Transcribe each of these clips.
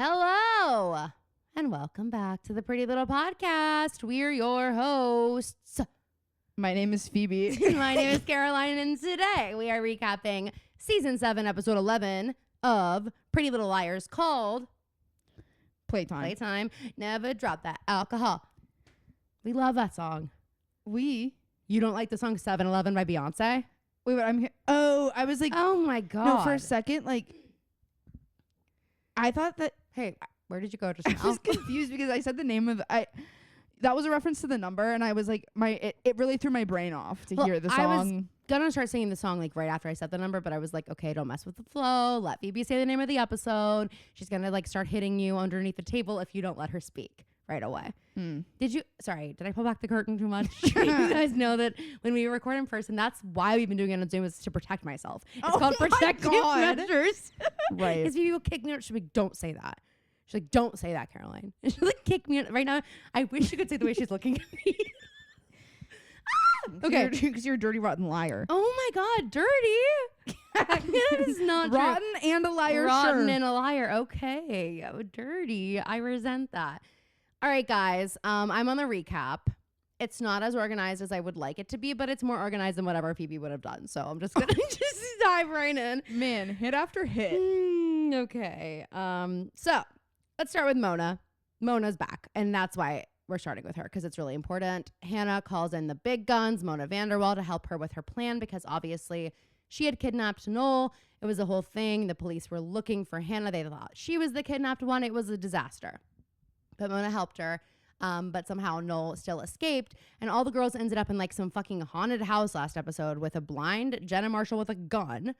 Hello, and welcome back to the Pretty Little Podcast. We're your hosts. My name is Phoebe. My name is Caroline, and today we are recapping Season 7, Episode 11 of Pretty Little Liars called Playtime. Never Drop That Alcohol. We love that song. You don't like the song 7-Eleven by Beyonce? Wait, what? I'm here. Oh, I was like, Oh my God. no, for a second, like, I thought that. Hey, where did you go just I now? was confused because I said the name of that was a reference to the number, and I was like, it really threw my brain off to hear the song. I was gonna start singing the song like right after I said the number, but I was like, okay, don't mess with the flow. Let Phoebe say the name of the episode. She's gonna like start hitting you underneath the table if you don't let her speak right away. Did I pull back the curtain too much? You guys know that when we record in person, that's why we've been doing it on Zoom, is to protect myself. It's called protective measures. Right. Because Phoebe will kick me out. She'll be like, don't say that. She's like, don't say that, Caroline. And she'll like kick me out. Right now, I wish you could say the way she's looking at me. Okay, because you're a dirty, rotten liar. Oh my God, dirty. That is not rotten true. and a liar. Rotten sure. and a liar. Okay, dirty. I resent that. All right, guys. I'm on the recap. It's not as organized as I would like it to be, but it's more organized than whatever Phoebe would have done. So I'm just gonna just dive right in. Man, hit after hit. Okay. So let's start with Mona. Mona's back, and that's why we're starting with her, because it's really important. Hanna calls in the big guns, Mona Vanderwall, to help her with her plan, because obviously she had kidnapped Noel. It was a whole thing. The police were looking for Hanna. They thought she was the kidnapped one. It was a disaster. But Mona helped her. But somehow Noel still escaped, and all the girls ended up in like some fucking haunted house last episode with a blind Jenna Marshall with a gun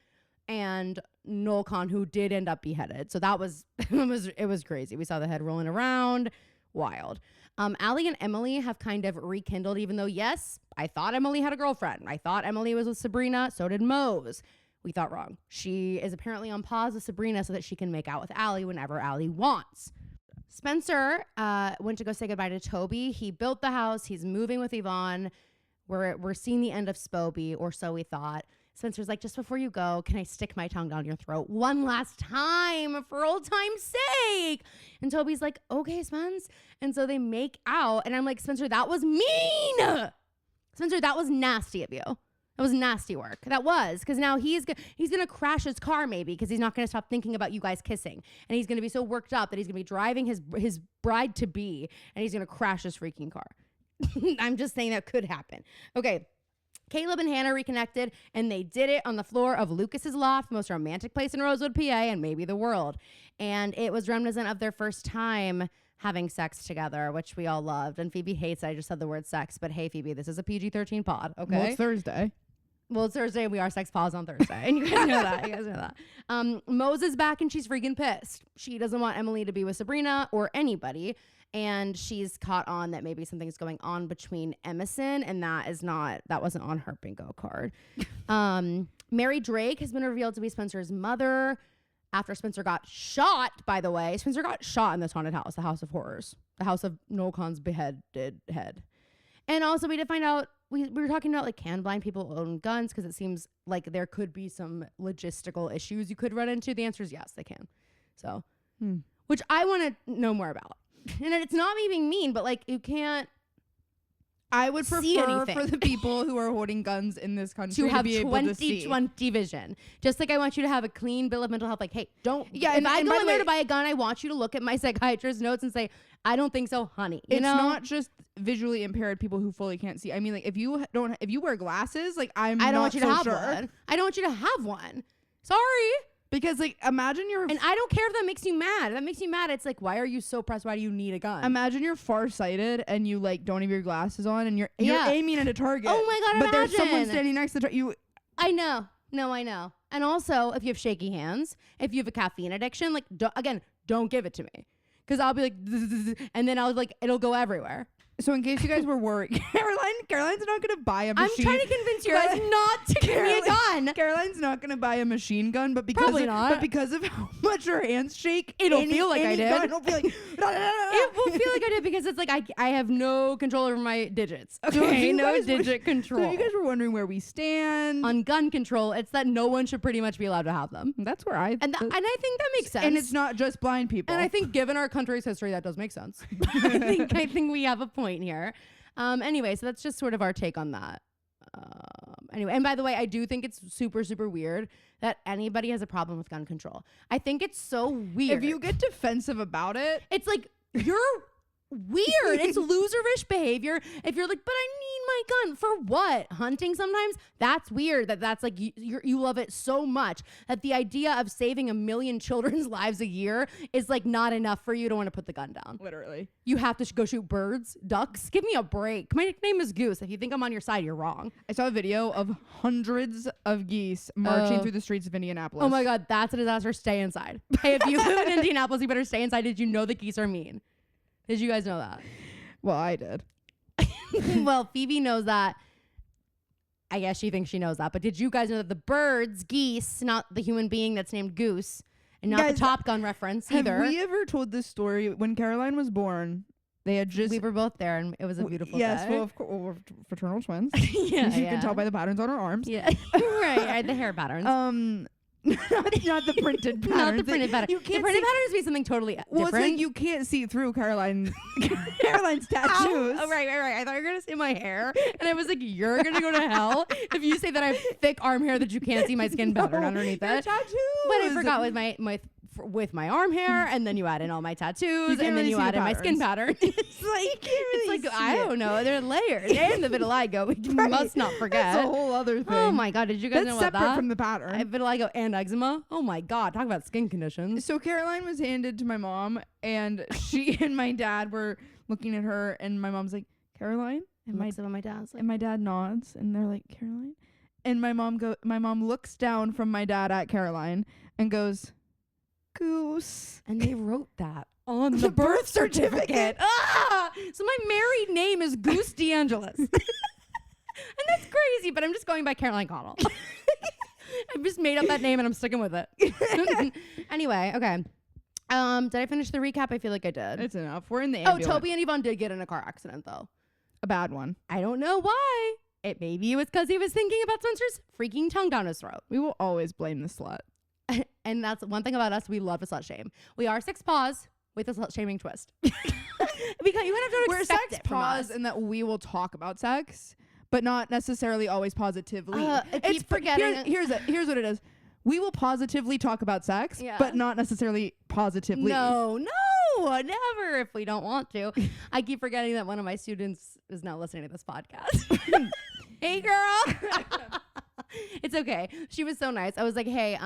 and Noel Khan, who did end up beheaded. So that was it was crazy. We saw the head rolling around. Wild. Allie and Emily have kind of rekindled, even though, yes, I thought Emily had a girlfriend. I thought Emily was with Sabrina. So did Mose. We thought wrong. She is apparently on pause with Sabrina so that she can make out with Allie whenever Allie wants. Spencer went to go say goodbye to Toby. He built the house. He's moving with Yvonne. We're seeing the end of Spoby, or so we thought. Spencer's like, just before you go, can I stick my tongue down your throat one last time for old time's sake? And Toby's like, okay, Spence. And so they make out. And I'm like, Spencer, that was mean. Spencer, that was nasty of you. That was nasty work. That was, because now he's going to crash his car maybe, because he's not going to stop thinking about you guys kissing. And he's going to be so worked up that he's going to be driving his bride-to-be, and he's going to crash his freaking car. I'm just saying that could happen. Okay. Caleb and Hanna reconnected, and they did it on the floor of Lucas's loft, most romantic place in Rosewood, PA, and maybe the world. And it was reminiscent of their first time having sex together, which we all loved. And Phoebe hates that I just said the word sex, but hey, Phoebe, this is a PG-13 pod, okay? Well, it's Thursday. Well, it's Thursday, and we are sex pause on Thursday. And you guys know that. Mose is back, and she's freaking pissed. She doesn't want Emily to be with Sabrina or anybody. And she's caught on that maybe something's going on between Emerson, and that wasn't on her bingo card. Mary Drake has been revealed to be Spencer's mother after Spencer got shot, by the way. Spencer got shot in this haunted house, the House of Horrors, the house of Noel Khan's beheaded head. And also we did find out, we were talking about like, can blind people own guns? Because it seems like there could be some logistical issues you could run into. The answer is yes, they can. So, which I want to know more about. And it's not me being mean, but like, you can't. I would see prefer anything. for the people who are holding guns in this country to have be able to see. 20/20 vision. Just like I want you to have a clean bill of mental health. Like, hey, don't. Yeah, if and I go by in the there way, to buy a gun, I want you to look at my psychiatrist's notes and say, I don't think so, honey. You It's know? not just visually impaired people who fully can't see. I mean, like, if you wear glasses, like, I don't not want you to so have sure. one. I don't want you to have one. Sorry. Because, like, imagine And I don't care if that makes you mad. If that makes you mad, it's like, why are you so pressed? Why do you need a gun? Imagine you're farsighted and you like don't have your glasses on and you're Yeah. aiming at a target. Oh my God, But there's someone imagine. standing next to you. I know. No, I know. And also, if you have shaky hands, if you have a caffeine addiction, like, don't give it to me. Because I'll be like, and then I'll like, it'll go everywhere. So in case you guys were worried, Caroline's not going to buy a machine. I'm trying to convince you guys not to give me a gun. Caroline's not going to buy a machine gun, but because Probably of, not. But because of how much her hands shake, It'll feel like I did. Gun will be like, It will feel like I did because it's like I have no control over my digits. So Okay, no guys digit control. So if you guys were wondering where we stand on gun control, it's that no one should pretty much be allowed to have them. that's where I And I think that makes sense. And it's not just blind people. And I think given our country's history, that does make sense. I think we have a point here. Anyway, so that's just sort of our take on that. Anyway, and by the way, I do think it's super, super weird that anybody has a problem with gun control. I think it's so weird. if you get defensive about it, It's like, you're weird. It's loserish behavior. If you're like, but I need my gun for what? Hunting sometimes? That's weird. That's like, you love it so much that the idea of saving 1 million children's lives a year is like not enough for you to want to put the gun down. literally. You have to go shoot birds, ducks. Give me a break. My nickname is Goose. If you think I'm on your side, you're wrong. I saw a video of hundreds of geese marching through the streets of Indianapolis. Oh my God, that's a disaster. Stay inside. Hey, if you live in Indianapolis, you better stay inside. Did you know the geese are mean? Did you guys know that? Well, I did. Well, Phoebe knows that. I guess she thinks she knows that. But did you guys know that the birds, geese, not the human being that's named Goose, and not Guys, the Top Gun reference either? Have we ever told this story? When Caroline was born, they had just... We were both there, and it was a beautiful yes, day. well, of course, we're fraternal twins. Yeah, you yeah. can tell by the patterns on our arms. Yeah, right. The hair patterns. Not the printed patterns. Not the printed pattern. You The can't printed see, patterns be something totally well, different. it's like you can't see through Caroline's tattoos. Oh, right. I thought you were going to say my hair. And I was like, you're going to go to hell if you say that I have thick arm hair that you can't see my skin pattern underneath your it. tattoos. But I forgot with my arm hair, and then you add in all my tattoos, can't and then really you see add the in my skin pattern. It's like, I don't know. They're layers. And the vitiligo. We must not forget. That's a whole other thing. Oh my God. Did you guys That's know about separate that? from the pattern. I have vitiligo and eczema. Oh my God. Talk about skin conditions. So Caroline was handed to my mom, and she and my dad were looking at her, and my mom's like, Caroline? And my dad's like, my dad nods, and they're like, Caroline? And my mom looks down from my dad at Caroline and goes, Goose. and they wrote that on the birth certificate. So my married name is Goose DeAngelis. And that's crazy, but I'm just going by Caroline Connell. I've just made up that name and I'm sticking with it. Anyway, okay. Did I finish the recap? I feel like I did. It's enough. We're in the Oh, ambulance. Toby and Yvonne did get in a car accident though. A bad one. I don't know why. Maybe it was because he was thinking about Spencer's freaking tongue down his throat. We will always blame the slut. And that's one thing about us. We love to slut shame. We are six paws with a slut shaming twist. Because you kind of don't We're expect sex it from pause us. in that we will talk about sex, but not necessarily always positively. I keep forgetting. Here's what it is. We will positively talk about sex, Yeah. but not necessarily positively. No, never if we don't want to. I keep forgetting that one of my students is now listening to this podcast. Hey, girl. It's okay. She was so nice. I was like, hey,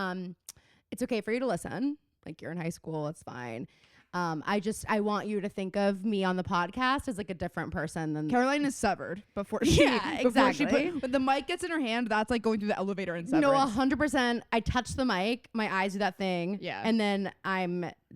it's okay for you to listen. Like, you're in high school. It's fine. I want you to think of me on the podcast as like a different person than Caroline is severed before she. Yeah, before she exactly. when the mic gets in her hand, that's like going through the elevator and severance. No, 100%. I touch the mic, my eyes do that thing. Yeah. And then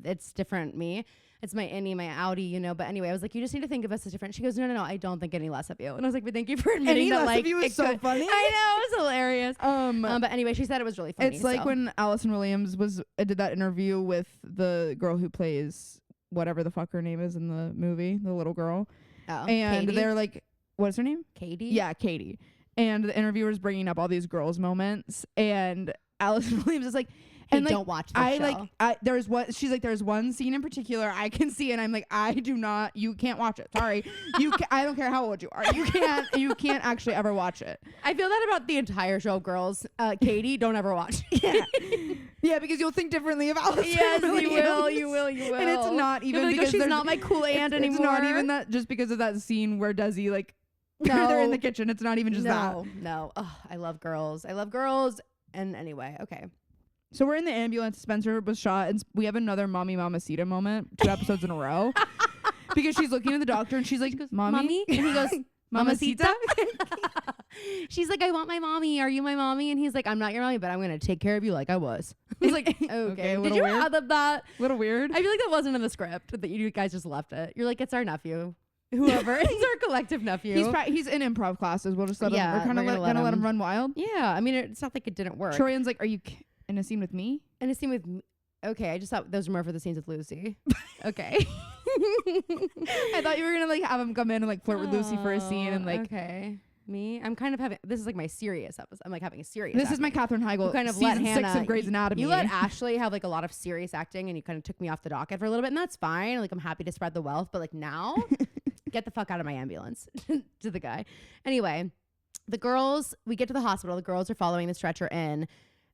it's different me. It's my innie, my outie, you know. But anyway, I was like, you just need to think of us as different. She goes, no, I don't think any less of you. And I was like, but thank you for admitting Any that. less Like, of you is so funny. I know, it was hilarious. But But anyway, she said it was really funny. it's like when Allison Williams did that interview with the girl who plays whatever the fuck her name is in the movie, the little girl, and Katie? they're like, what's her name? Katie. Yeah, Katie. And the interviewer's bringing up all these girls' moments, and Allison Williams is like, Hey, and like, don't watch this show. there's one scene in particular I can see, and I'm like, you can't watch it. Sorry, I don't care how old you are. You can't actually ever watch it. I feel that about the entire show of Girls. Katie, don't ever watch. Yeah, because you'll think differently of Allison Yes, Williams. you will. And it's not even You'll be like, because she's there's- not my cool aunt anymore. It's not even that, just because of that scene where Desi, like, they're in the kitchen. It's not even just that. No. Oh, I love Girls. And anyway, okay. So we're in the ambulance. Spencer was shot, and we have another mommy mamacita moment 2 episodes in a row. Because she's looking at the doctor, and she's like, Mommy? And he goes, Mamacita? She's like, I want my mommy. Are you my mommy? And he's like, I'm not your mommy, but I'm going to take care of you like I was. He's like, okay. Okay, a Did little you weird. add that? Little weird. I feel like that wasn't in the script, that you guys just left it. You're like, it's our nephew. whoever is our collective nephew. He's in improv classes. We'll just let him. Yeah, We're kind of gonna let him run wild. Yeah, I mean, it's not like it didn't work. Troyan's like, are you in a scene with me? In a scene with okay, I just thought those were more for the scenes with Lucy. Okay. I thought you were gonna like have him come in and like flirt with Lucy for a scene and like. Okay. Me, I'm kind of having. This is like my serious episode. I'm like having a serious. This is my Katherine Heigl. You kind of season let 6 Hanna, of Grey's Anatomy. You let Ashley have like a lot of serious acting, and you kind of took me off the docket for a little bit, and that's fine. Like I'm happy to spread the wealth, but like now, get the fuck out of my ambulance to the guy. Anyway, the girls. We get to the hospital. The girls are following the stretcher in.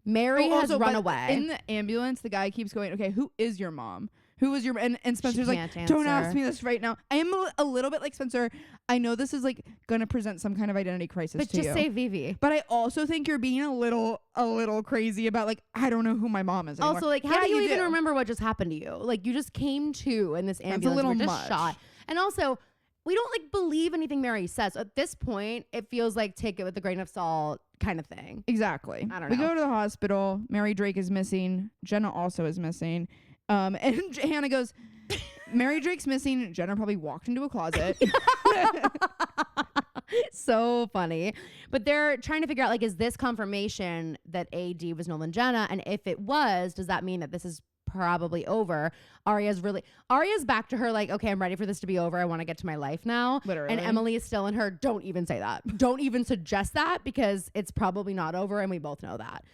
Mary has run away. In the ambulance, the guy keeps going, okay, who is your mom? Who is your and Spencer's like, answer. don't ask me this right now. I am a little bit like Spencer. I know this is like gonna present some kind of identity crisis but to you. just say Vivi. But I also think you're being a little crazy about like, I don't know who my mom is anymore. Also, like, how do you even remember what just happened to you? Like, you just came to in this ambulance. That's a little you were much. just shot. And also, we don't like believe anything Mary says. At this point, it feels like take it with a grain of salt kind of thing. Exactly. I don't We know. go to the hospital. Mary Drake is missing. Jenna also is missing. And Hanna goes, Mary Drake's missing. Jenna probably walked into a closet. So funny. But they're trying to figure out, like, is this confirmation that AD was Nolan Jenna? And if it was, does that mean that this is probably over? Aria's back to her like, okay, I'm ready for this to be over. I want to get to my life now. Literally. And Emily is still in her, don't even say that. Don't even suggest that because it's probably not over. And we both know that.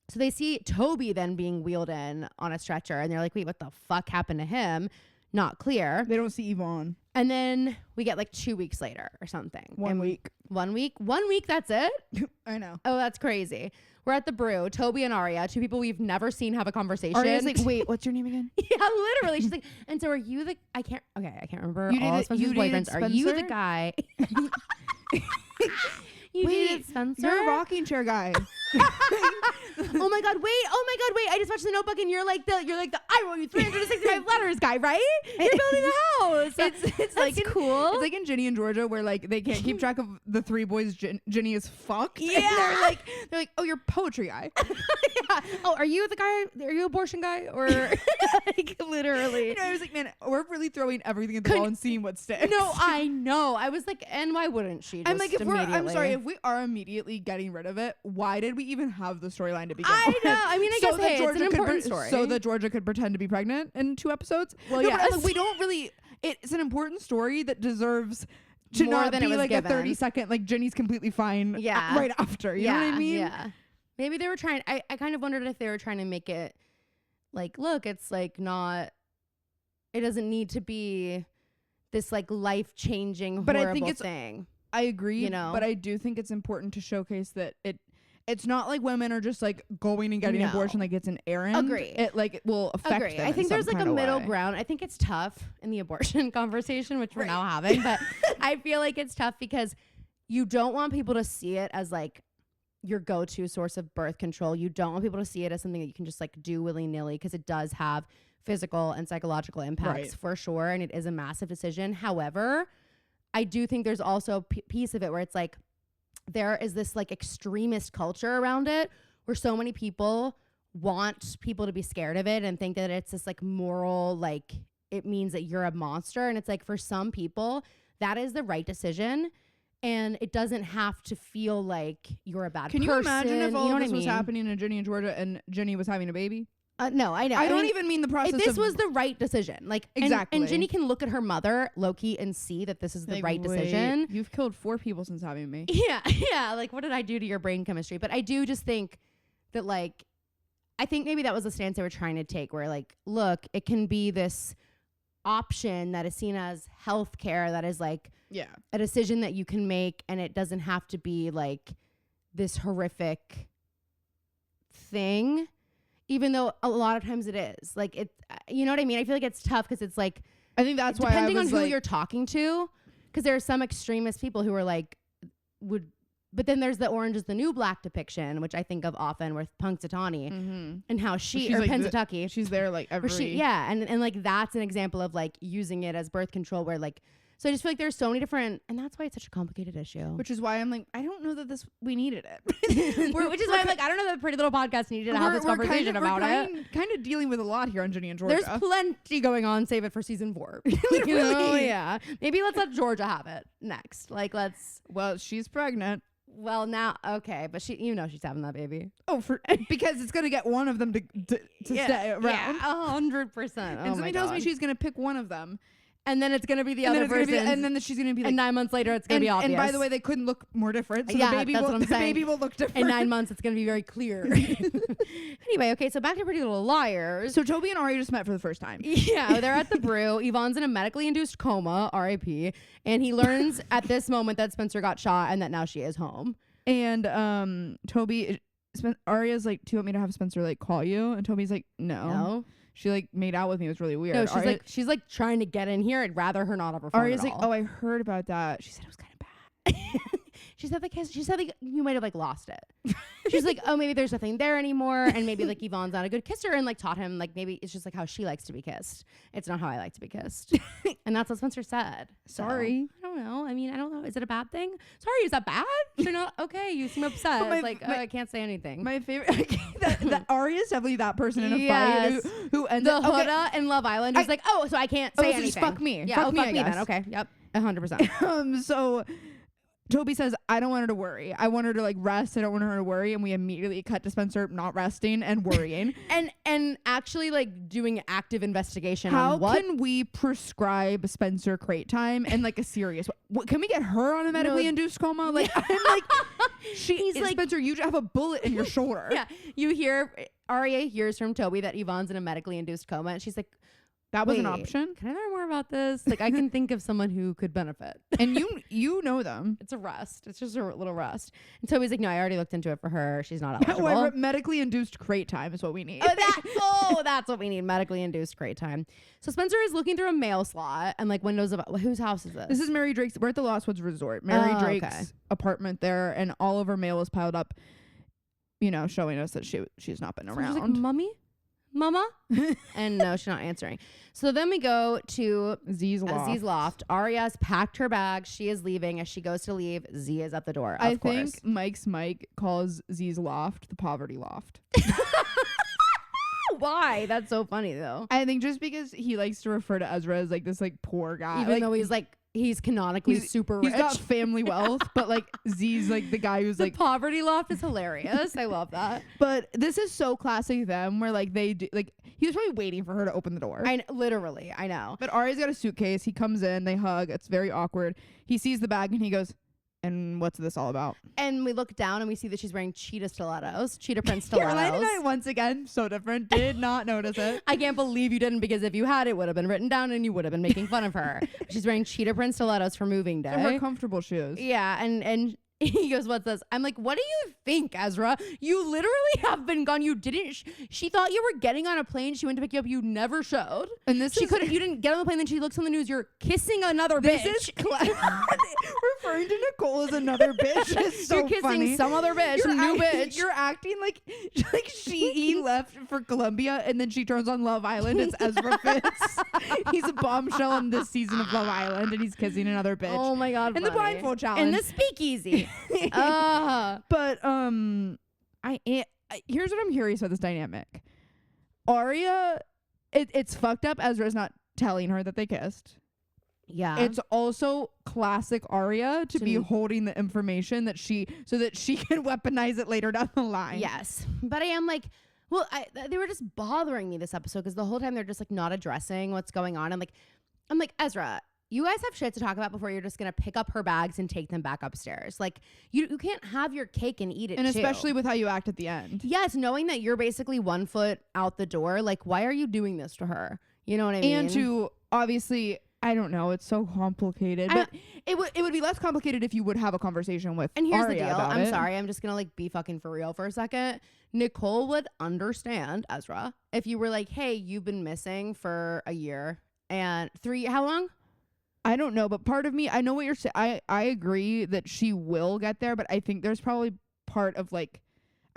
So they see Toby then being wheeled in on a stretcher and they're like, wait, what the fuck happened to him? Not clear. They don't see Yvonne. And then we get like 2 weeks later or something. 1 week. 1 week? 1 week, that's it? I know. Oh, that's crazy. We're at the brew. Toby and Aria, two people we've never seen have a conversation. Aria's like, wait, what's your name again? Yeah, literally. She's like, and so are you the, I can't remember You all dated- Spencer's you dated boyfriends. Are you the Spencer? guy? You Wait, dated Spencer? You're a rocking chair guy. Oh my god, wait. I just watched The Notebook and you're like the I wrote you 365 letters guy, right? You're building the house. It's like cool. It's like in Ginny and Georgia where like they can't keep track of the three boys Ginny is fucked. Yeah. And they're like, oh, you're poetry guy. Yeah. Oh, are you the guy? Are you abortion guy? Or like literally. You know, I was like, man, we're really throwing everything at the wall and seeing what sticks. No, I know. I was like, and why wouldn't she? Just I'm like, I'm sorry, immediately? if we are immediately getting rid of it, why did we even have the storyline to begin I with? know. I mean, I guess that hey, it's an Georgia could important story. So that Georgia could pretend to be pregnant in 2 episodes. Well, no, but I'm yes. like, we don't really. It's an important story that deserves to More not than be it was like given. a 30-second. Like Ginny's completely fine. Yeah. Right after. You know what I mean? Yeah. Maybe they were trying. I kind of wondered if they were trying to make it like, look, it's like not. It doesn't need to be this like life-changing But horrible I think it's thing. I agree. You know? But I do think it's important to showcase that it's not like women are just like going and getting an abortion like it's an errand. Agree. It like will affect Agree. them I in think some there's like a kind of middle way. ground. I think it's tough in the abortion conversation, which we're now having, but I feel like it's tough because you don't want people to see it as like your go-to source of birth control. You don't want people to see it as something that you can just like do willy-nilly because it does have physical and psychological impacts for sure, and it is a massive decision. However, I do think there's also a piece of it where it's like there is this like extremist culture around it where so many people want people to be scared of it and think that it's this like moral, like it means that you're a monster. And it's like for some people that is the right decision and it doesn't have to feel like you're a bad person. Can you imagine if all you know of this what I was mean? happening to Ginny and Georgia and Ginny was having a baby? No, I know. I don't mean, even mean the process this of was the right decision. Like Exactly. And Ginny can look at her mother, Loki, and see that this is the right decision. You've killed 4 people since having me. Yeah. Like, what did I do to your brain chemistry? But I do just think that, like, I think maybe that was the stance they were trying to take where, like, look, it can be this option that is seen as healthcare that is, like, a decision that you can make and it doesn't have to be, like, this horrific thing. Even though a lot of times it is like it, you know what I mean? I feel like it's tough because it's like, I think that's why depending I on was who like, you're talking to, because there are some extremist people who are like, but then there's the Orange is the New Black depiction, which I think of often with Punxsutawney and how she's like Pennsatucky. she's there like every. And like that's an example of like using it as birth control where like So I just feel like there's so many different, and that's why it's such a complicated issue. Which is why I'm like, I don't know that we needed it. Which is why I'm like, I don't know that Pretty Little Podcast needed to have this conversation about it. Kind of dealing with a lot here on Ginny and Georgia. There's plenty going on. Save it for season 4. Literally. You know? Yeah. Maybe let's let Georgia have it next. Like, let's. Well, she's pregnant. Well, now, okay, but she's having that baby. Oh, because it's gonna get one of them to stay around. Yeah, 100%. And somebody tells me she's gonna pick one of them. And then it's going to be the other person. And then she's going to be like... And 9 months later, it's going to be obvious. And by the way, they couldn't look more different. So yeah, the baby will look different. In 9 months, it's going to be very clear. Anyway, okay, so back to Pretty Little Liars. So Toby and Aria just met for the first time. Yeah, they're at the brew. Yvonne's in a medically induced coma, R.I.P. And he learns at this moment that Spencer got shot and that now she is home. And Aria's like, do you want me to have Spencer like call you? And Toby's like, no. She like made out with me. It was really weird. No, she's like trying to get in here. I'd rather her not have her phone. Aria's like, oh, I heard about that. She said it was kind of bad. She said you might have like lost it. She's like, oh, maybe there's nothing there anymore, and maybe like Yvonne's not a good kisser, and like taught him like maybe it's just like how she likes to be kissed. It's not how I like to be kissed, and that's what Spencer said. Sorry, so, I don't know. I mean, I don't know. Is it a bad thing? Sorry, is that bad? You're not okay. You seem upset. I can't say anything. My favorite that Aria is definitely that person in a fight who ends up Huda in Love Island who's like, oh, so I can't say anything. Just fuck me. Yeah, fuck me then. Okay, yep, 100%. So Toby says, I don't want her to worry. I want her to like rest. I don't want her to worry. And we immediately cut to Spencer not resting and worrying. and actually like doing active investigation. How on what can we prescribe Spencer crate time and like a serious can we get her on a medically induced coma? Like I'm like he's like, Spencer, you have a bullet in your shoulder. Yeah. You hear Aria hears from Toby that Yvonne's in a medically induced coma, and she's like, that was an option. Can I learn more about this? Like, I can think of someone who could benefit. And you know them. It's a rest. It's just a little rest. And Toby's like, no, I already looked into it for her. She's not eligible. Medically induced crate time is what we need. That's what we need. Medically induced crate time. So Spencer is looking through a mail slot and like windows of whose house is this? This is Mary Drake's. We're at the Lost Woods Resort. Mary Drake's apartment there, and all of her mail was piled up. You know, showing us that she's not been around. She's like, Mama? And no, she's not answering. So then we go to Z's loft. Aria's packed her bag. She is leaving. As she goes to leave, Z is at the door. I think Mike's Mike calls Z's loft the poverty loft. Why? That's so funny though. I think just because he likes to refer to Ezra as like this like poor guy. Even though he's canonically super rich. He's got family wealth, but like Z's like the guy who's the like poverty loft is hilarious. I love that. But this is so classic them where like they do, like he was probably waiting for her to open the door. Literally, I know. But Aria's got a suitcase. He comes in, they hug. It's very awkward. He sees the bag and he goes, and what's this all about? And we look down and we see that she's wearing cheetah print stilettos. Caroline and I, once again, so different. Did not notice it. I can't believe you didn't, because if you had, it would have been written down and you would have been making fun of her. She's wearing cheetah print stilettos for moving day. And her comfortable shoes. Yeah, and he goes, what's this? I'm like, what do you think, Ezra? You literally have been gone. You didn't. She thought you were getting on a plane. She went to pick you up. You never showed. And this you didn't get on the plane. Then she looks on the news. You're kissing another bitch. This is referring to Nicole as another bitch is so You're kissing funny. Some other bitch, some new bitch. You're acting like he left for Colombia and then she turns on Love Island. It's Ezra Fitz. He's a bombshell on this season of Love Island and he's kissing another bitch. Oh my god! And the blindfold challenge. And the speakeasy. But here's what I'm curious about this dynamic. Aria, it's fucked up. Ezra's not telling her that they kissed. Yeah. It's also classic Aria to be holding the information so that she can weaponize it later down the line. Yes. But I am like, well, they were just bothering me this episode because the whole time they're just like not addressing what's going on. I'm like, Ezra, you guys have shit to talk about before you're just going to pick up her bags and take them back upstairs. Like, you can't have your cake and eat it, and especially with how you act at the end. Yes, knowing that you're basically 1 foot out the door. Like, why are you doing this to her? You know what I mean? And to, obviously, I don't know. It's so complicated. But it would be less complicated if you would have a conversation with Aria. And here's the deal. I'm sorry. I'm just going to, like, be fucking for real for a second. Nicole would understand, Ezra, if you were like, hey, you've been missing for a year and 3, how long? I don't know, but part of me, I know what you're saying. I agree that she will get there, but I think there's probably part of like,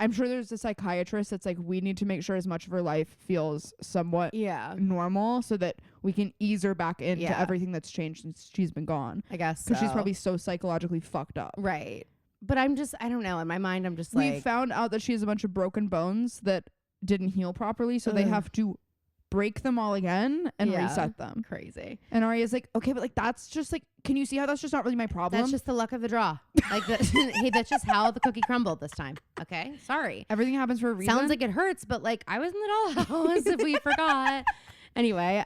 I'm sure there's a psychiatrist that's like, we need to make sure as much of her life feels somewhat normal so that we can ease her back into everything that's changed since she's been gone. I guess because she's probably so psychologically fucked up. Right. But I don't know. In my mind, I'm just like, we found out that she has a bunch of broken bones that didn't heal properly, so they have to break them all again and reset them. Crazy. And Arya's like, okay, but like that's just like, can you see how that's just not really my problem? That's just the luck of the draw. Like, hey, that's just how the cookie crumbled this time. Okay, sorry. Everything happens for a reason. Sounds like it hurts, but like I was in the dollhouse if we forgot. Anyway,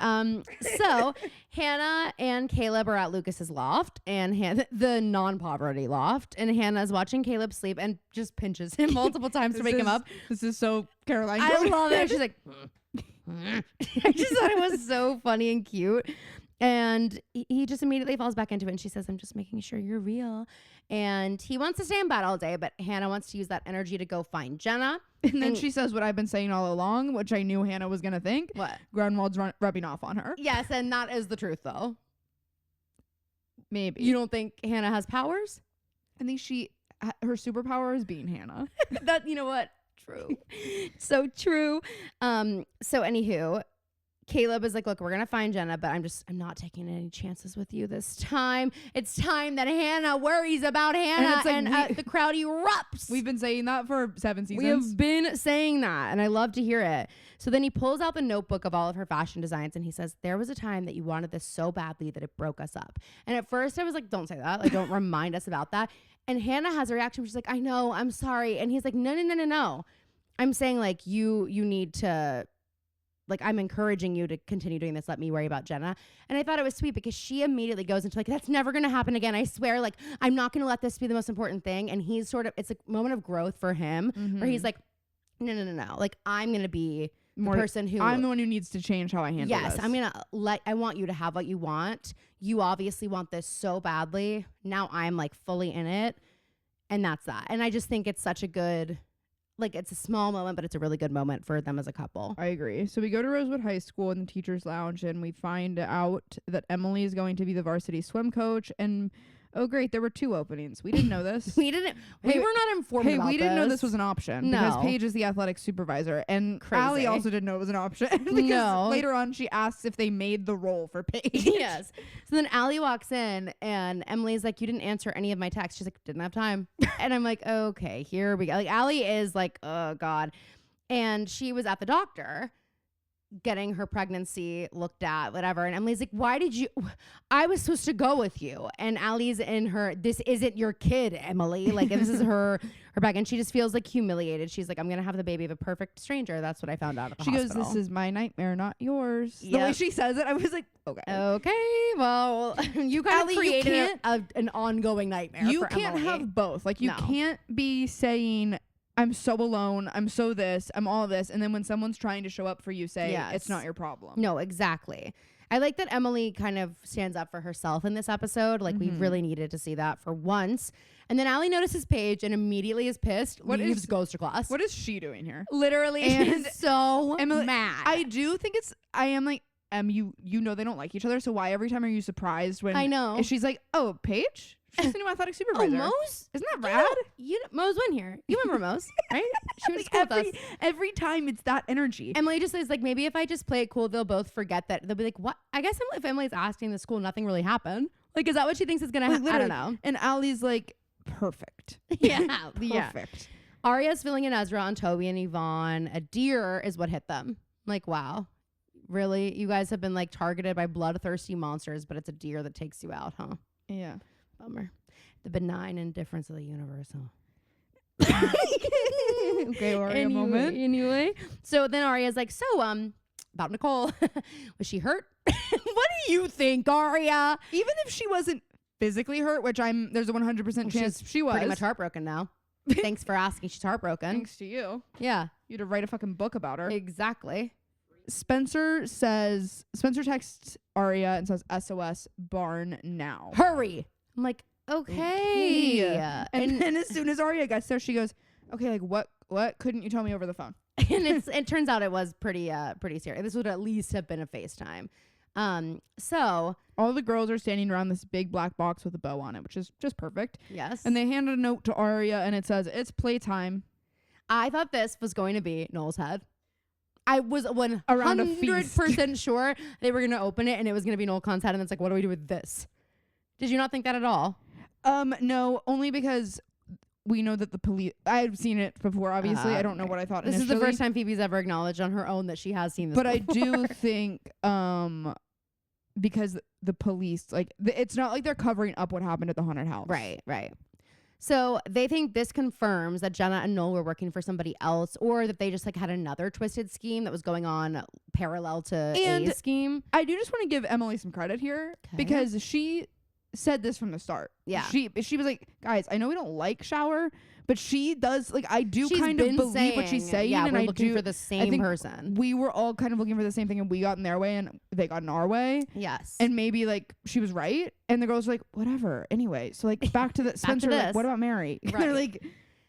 so Hanna and Caleb are at Lucas's loft, and the non-poverty loft, and Hannah's watching Caleb sleep and just pinches him multiple times to wake him up. This is so Caroline. I love it. She's like, I just thought it was so funny and cute. And he just immediately falls back into it. And she says, I'm just making sure you're real. And he wants to stay in bed all day, but Hanna wants to use that energy to go find Jenna. And then she says what I've been saying all along, which I knew Hanna was going to think. What? Grunwald's rubbing off on her. Yes, and that is the truth, though. Maybe. You don't think Hanna has powers? I think her superpower is being Hanna. That, you know what? True. So true. So anywho, Caleb is like, look, we're going to find Jenna, but I'm not taking any chances with you this time. It's time that Hanna worries about Hanna, and the crowd erupts. We've been saying that for 7 seasons. We have been saying that, and I love to hear it. So then he pulls out the notebook of all of her fashion designs, and he says, there was a time that you wanted this so badly that it broke us up. And at first I was like, don't say that. Like, don't remind us about that. And Hanna has a reaction. She's like, I know, I'm sorry. And he's like, no. I'm saying like, you need to... Like, I'm encouraging you to continue doing this. Let me worry about Jenna. And I thought it was sweet because she immediately goes into like, that's never going to happen again. I swear, like, I'm not going to let this be the most important thing. And he's sort of, it's a moment of growth for him where he's like, no. Like, I'm going to be the person who. I'm the one who needs to change how I handle this. Yes, I'm going to I want you to have what you want. You obviously want this so badly. Now I'm like fully in it. And that's that. And I just think it's such a good... Like, it's a small moment, but it's a really good moment for them as a couple. I agree. So we go to Rosewood High School in the teacher's lounge, and we find out that Emily is going to be the varsity swim coach. And oh, great, there were 2 openings. We didn't know this. We were not informed about this. We didn't know this was an option. No. Because Paige is the athletic supervisor. And Allie also didn't know it was an option. Because later on, she asks if they made the role for Paige. Yes. So then Allie walks in, and Emily's like, you didn't answer any of my texts. She's like, didn't have time. And I'm like, okay, here we go. Like, Allie is like, oh, God. And she was at the doctor getting her pregnancy looked at, whatever. And Emily's like, I was supposed to go with you. And Allie's in her, this isn't your kid, Emily. Like, this is her bag. And she just feels like humiliated. She's like, I'm going to have the baby of a perfect stranger. That's what I found out at the hospital. She goes, this is my nightmare, not yours. Yep. The way she says it, I was like, okay. Okay, well, you kind of created an ongoing nightmare for Emily. You can't have both. Like, you can't be saying... I'm so alone. I'm so this. I'm all this. And then when someone's trying to show up for you, say, it's not your problem. No, exactly. I like that Emily kind of stands up for herself in this episode. Like, we really needed to see that for once. And then Allie notices Paige and immediately is pissed. Goes to class. What is she doing here? Literally, and so mad. I do think I am like, you know they don't like each other. So why every time are you surprised when I know she's like, oh, Paige? She's the new athletic supervisor. Oh, Mose? Isn't that rad? Mose went here. You remember Mose, right? She went to school with us. Every time it's that energy. Emily just says, like, maybe if I just play it cool, they'll both forget that. They'll be like, what? I guess if Emily's asking the school, nothing really happened. Like, is that what she thinks is going to happen? I don't know. And Allie's like, perfect. Yeah. Perfect. Yeah. Arya's filling in Ezra on Toby and Yvonne. A deer is what hit them. Like, wow. Really? You guys have been, like, targeted by bloodthirsty monsters, but it's a deer that takes you out, huh? Yeah. Bummer. The benign indifference of the universe, huh? Okay, Arya moment. Anyway, so then Arya's like, so, about Nicole. Was she hurt? What do you think, Arya? Even if she wasn't physically hurt, which there's a 100% chance she was. Pretty much heartbroken now. Thanks for asking. She's heartbroken. Thanks to you. Yeah. You had to write a fucking book about her. Exactly. Spencer texts Arya and says, SOS, barn now. Hurry. I'm like, okay. And then as soon as Arya gets there, she goes, okay, like what couldn't you tell me over the phone? And it turns out it was pretty serious. This would at least have been a FaceTime. So all the girls are standing around this big black box with a bow on it, which is just perfect. Yes. And they hand a note to Arya and it says, it's playtime. I thought this was going to be Noel's head. I was Around a feast. 100% sure they were going to open it and it was going to be Noel Khan's head. And it's like, what do we do with this? Did you not think that at all? No, only because we know that the police. I've seen it before. Obviously, I don't know what I thought. This initially. is the first time Phoebe's ever acknowledged on her own that she has seen this. But before. I do think, because the police, like, it's not like they're covering up what happened at the haunted house. Right. So they think this confirms that Jenna and Noel were working for somebody else, or that they just like had another twisted scheme that was going on parallel to A's scheme. I do just want to give Emily some credit here because she said this from the start. Yeah. She was like, guys, I know we don't like Shower, but she does, like, I do She's kind of believe what she's saying. Yeah, and we're I looking do for the same person. We were all kind of looking for the same thing, and we got in their way and they got in our way. Yes. And maybe like she was right. And the girls were like, whatever. Anyway, so like back to the Spencer, like, what about Mary? Right. They're like,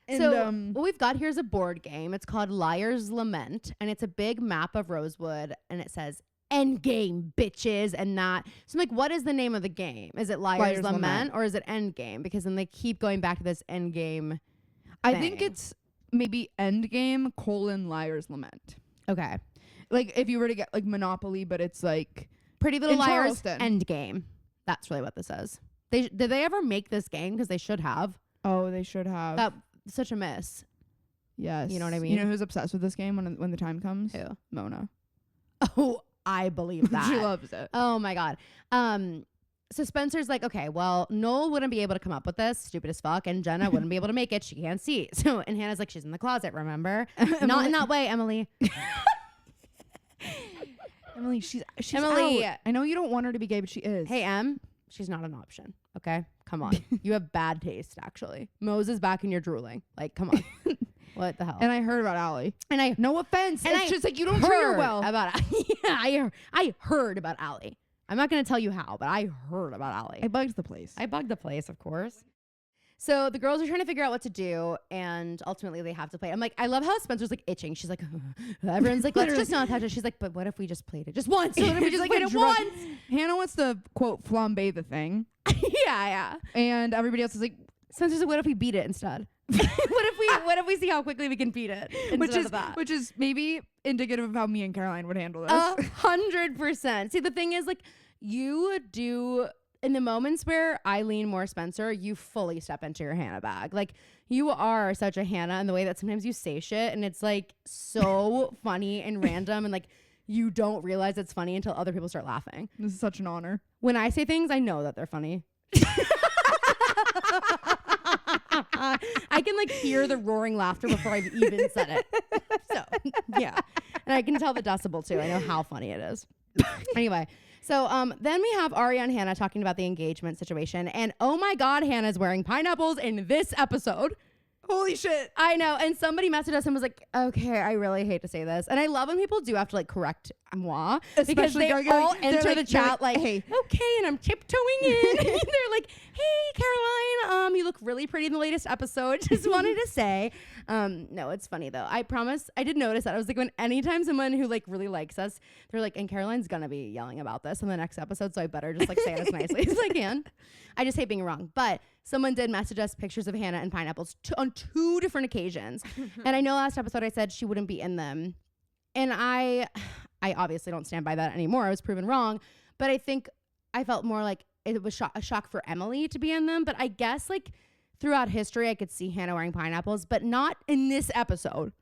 and, so what we've got here is a board game. It's called Liar's Lament, and it's a big map of Rosewood, and it says Endgame, bitches, and that. So I'm like, what is the name of the game? Is it Liar's Lament or is it Endgame? Because then they keep going back to this Endgame. I think it's maybe Endgame : Liar's Lament. Okay. Like if you were to get like Monopoly, but it's like Pretty Little Liars Charleston. Endgame. That's really what this is. Did they ever make this game? Because they should have. Oh, they should have. That such a miss. Yes. You know what I mean? You know who's obsessed with this game when the time comes? Who? Mona. Oh, I believe that. She loves it. Oh my God. So Spencer's like, okay, well, Noel wouldn't be able to come up with this, stupid as fuck, and Jenna wouldn't be able to make it. She can't see. So, and Hannah's like, she's in the closet, remember? Not in that way, Emily. Emily, she's Emily. out. I know you don't want her to be gay, but she is. Hey, Em, she's not an option. Okay, come on. You have bad taste, actually. Moses back and you're drooling. Like, come on. What the hell? And I heard about Allie. And I no offense. And it's just like you don't treat her well. I heard about Allie. I'm not going to tell you how, but I heard about Allie. I bugged the place. I bugged the place, of course. So the girls are trying to figure out what to do, and ultimately they have to play it. I'm like, I love how Spencer's like itching. She's like, everyone's like, let's just not touch it. She's like, but what if we just played it just once? What if we just like played it once? Hannah wants to quote flambe the thing. Yeah. And everybody else is like, Spencer's like, what if we beat it instead? what if we see how quickly we can beat it? Which is maybe indicative of how me and Caroline would handle this. 100%. See, the thing is, like, you do in the moments where I lean more Spencer, you fully step into your Hannah bag. Like, you are such a Hannah in the way that sometimes you say shit and it's like so funny and random, and like you don't realize it's funny until other people start laughing. This is such an honor. When I say things, I know that they're funny. I can like hear the roaring laughter before I've even said it. So yeah, and I can tell the decibel too. I know how funny it is. Anyway, so then we have Aria and Hannah talking about the engagement situation, and oh my God, Hannah's wearing pineapples in this episode. Holy shit. I know. And somebody messaged us and was like, okay, I really hate to say this. And I love when people do have to like correct moi. Because they all enter the chat like, hey, okay, and I'm tiptoeing in. They're like, hey, Caroline, you look really pretty in the latest episode. Just wanted to say. No, it's funny though. I promise. I did notice that. I was like, when anytime someone who like really likes us, they're like, and Caroline's gonna be yelling about this in the next episode, so I better just like say it as nicely as I can. I just hate being wrong. But someone did message us pictures of Hannah and pineapples on 2 different occasions. And I know last episode I said she wouldn't be in them. And I obviously don't stand by that anymore. I was proven wrong. But I think I felt more like it was a shock for Emily to be in them. But I guess like throughout history, I could see Hannah wearing pineapples, but not in this episode.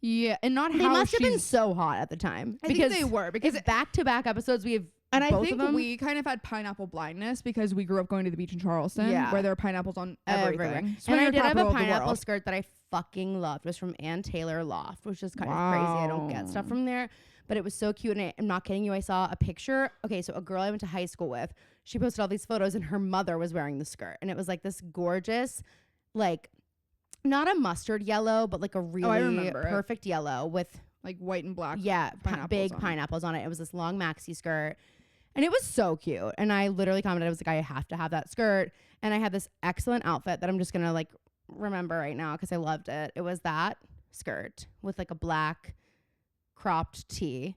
Yeah, and not they how must have been so hot at the time. I think they were. Because back-to-back episodes, we have and both I think of them. we kind of had pineapple blindness because we grew up going to the beach in Charleston where there are pineapples on everything. And I did have a pineapple skirt that I fucking loved. It was from Ann Taylor Loft, which is kind of crazy. I don't get stuff from there, but it was so cute. And I'm not kidding you. I saw a picture. Okay, so a girl I went to high school with, she posted all these photos and her mother was wearing the skirt. And it was like this gorgeous, like not a mustard yellow, but like a really perfect yellow with like white and black. Yeah, big pineapples on it. It was this long maxi skirt. And it was so cute. And I literally commented, I was like, I have to have that skirt. And I had this excellent outfit that I'm just going to like remember right now because I loved it. It was that skirt with like a black cropped tee.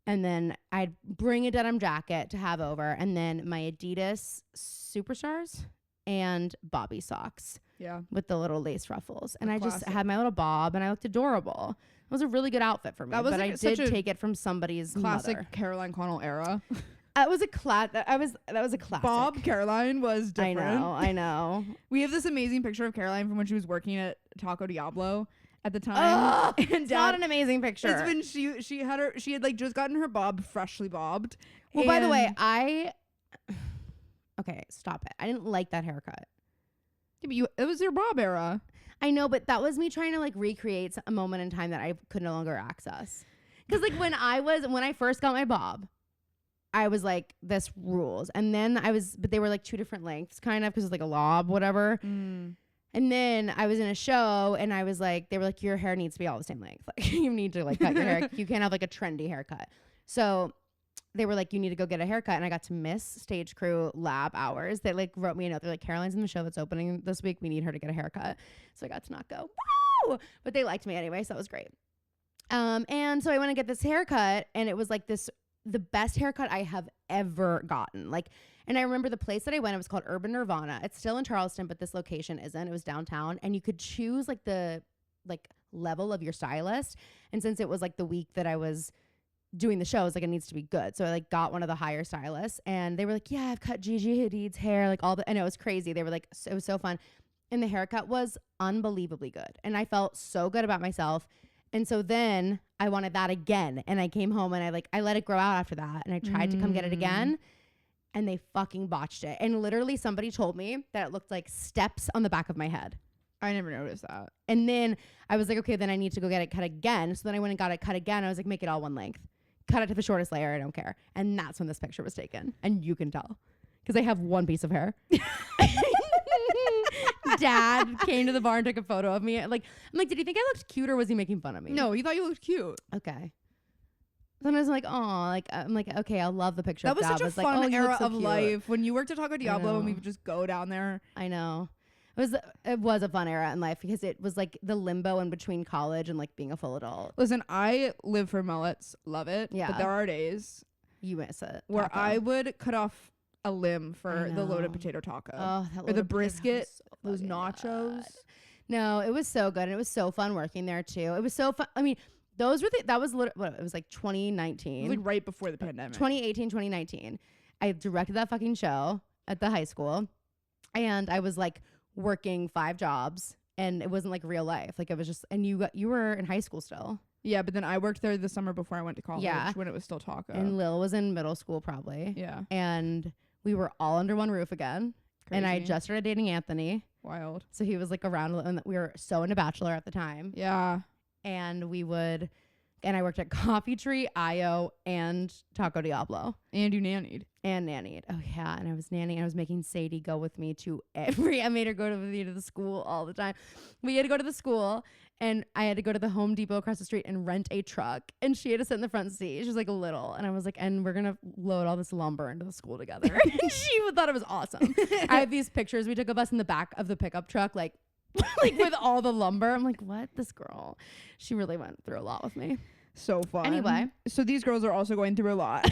And then I'd bring a denim jacket to have over. And then my Adidas Superstars and Bobby socks. Yeah. with the little lace ruffles. And I just Classic. had my little bob and I looked adorable. It was a really good outfit for me. That was but like I such did a take it from somebody's Classic mother. Caroline Connell era. That was a classic. Bob Caroline was different. I know. We have this amazing picture of Caroline from when she was working at Taco Diablo at the time. Oh, and it's not an amazing picture. It's when she had like just gotten her bob freshly bobbed. Well, by the way, okay, stop it. I didn't like that haircut. Yeah, but it was your bob era. I know, but that was me trying to like recreate a moment in time that I could no longer access. Because like when I first got my bob, I was like, this rules. And then but they were like two different lengths kind of because it's like a lob, whatever. And then I was in a show and I was like, they were like, your hair needs to be all the same length. Like you need to like cut your hair. You can't have like a trendy haircut. So they were like, you need to go get a haircut. And I got to miss stage crew lab hours. They like wrote me a note. They're like, Caroline's in the show that's opening this week. We need her to get a haircut. So I got to not go. Woo! But they liked me anyway. So that was great. And so I went to get this haircut and it was like the best haircut I have ever gotten. Like, and I remember the place that I went, it was called Urban Nirvana. It's still in Charleston, but this location isn't. It was downtown and you could choose like the level of your stylist. And since it was like the week that I was doing the show, I was like, it needs to be good. So I like got one of the higher stylists and they were like, yeah, I've cut Gigi Hadid's hair, like and it was crazy. They were like, it was so fun. And the haircut was unbelievably good. And I felt so good about myself. And so then I wanted that again. And I came home and I let it grow out after that. And I tried to come get it again. And they fucking botched it. And literally somebody told me that it looked like steps on the back of my head. I never noticed that. And then I was like, okay, then I need to go get it cut again. So then I went and got it cut again. I was like, make it all one length. Cut it to the shortest layer. I don't care. And that's when this picture was taken. And you can tell. Because I have one piece of hair. Dad came to the bar and took a photo of me. Like, I'm like, did he think I looked cute or was he making fun of me? No, he thought you looked cute. Okay. Sometimes I'm like, oh, like I'm like, okay, I'll love the picture. That was such a fun like, era so of cute. life when you worked at Taco Diablo and we would just go down there. I know. It was a fun era in life because it was like the limbo in between college and like being a full adult. Listen, I live for mullets, love it. Yeah. But there are days you miss it. where Taco. I would cut off a limb for the loaded potato taco. Oh, that or the brisket, those nachos. God. No, it was so good. And it was so fun working there too. It was so fun. I mean, those were it was like 2019. It was like right before the pandemic. 2018, 2019. I directed that fucking show at the high school. And I was like working 5 jobs and it wasn't like real life. Like it was just, and you were in high school still. Yeah, but then I worked there the summer before I went to college when it was still Taco. And Lil was in middle school probably. Yeah. And we were all under one roof again. Crazy. And I just started dating Anthony. Wild. So he was like around, and we were so into Bachelor at the time. Yeah. And I worked at Coffee Tree, IO, and Taco Diablo. And you nannied. And nannied. Oh yeah. And I was nannying. I was making Sadie go with me to I made her go with me to the school all the time. We had to go to the school and I had to go to the Home Depot across the street and rent a truck. And she had to sit in the front seat. She was like little. And I was like, and we're going to load all this lumber into the school together. And she thought it was awesome. I have these pictures we took of us in the back of the pickup truck, like with all the lumber. I'm like, what? This girl, she really went through a lot with me. So fun. Anyway. So these girls are also going through a lot.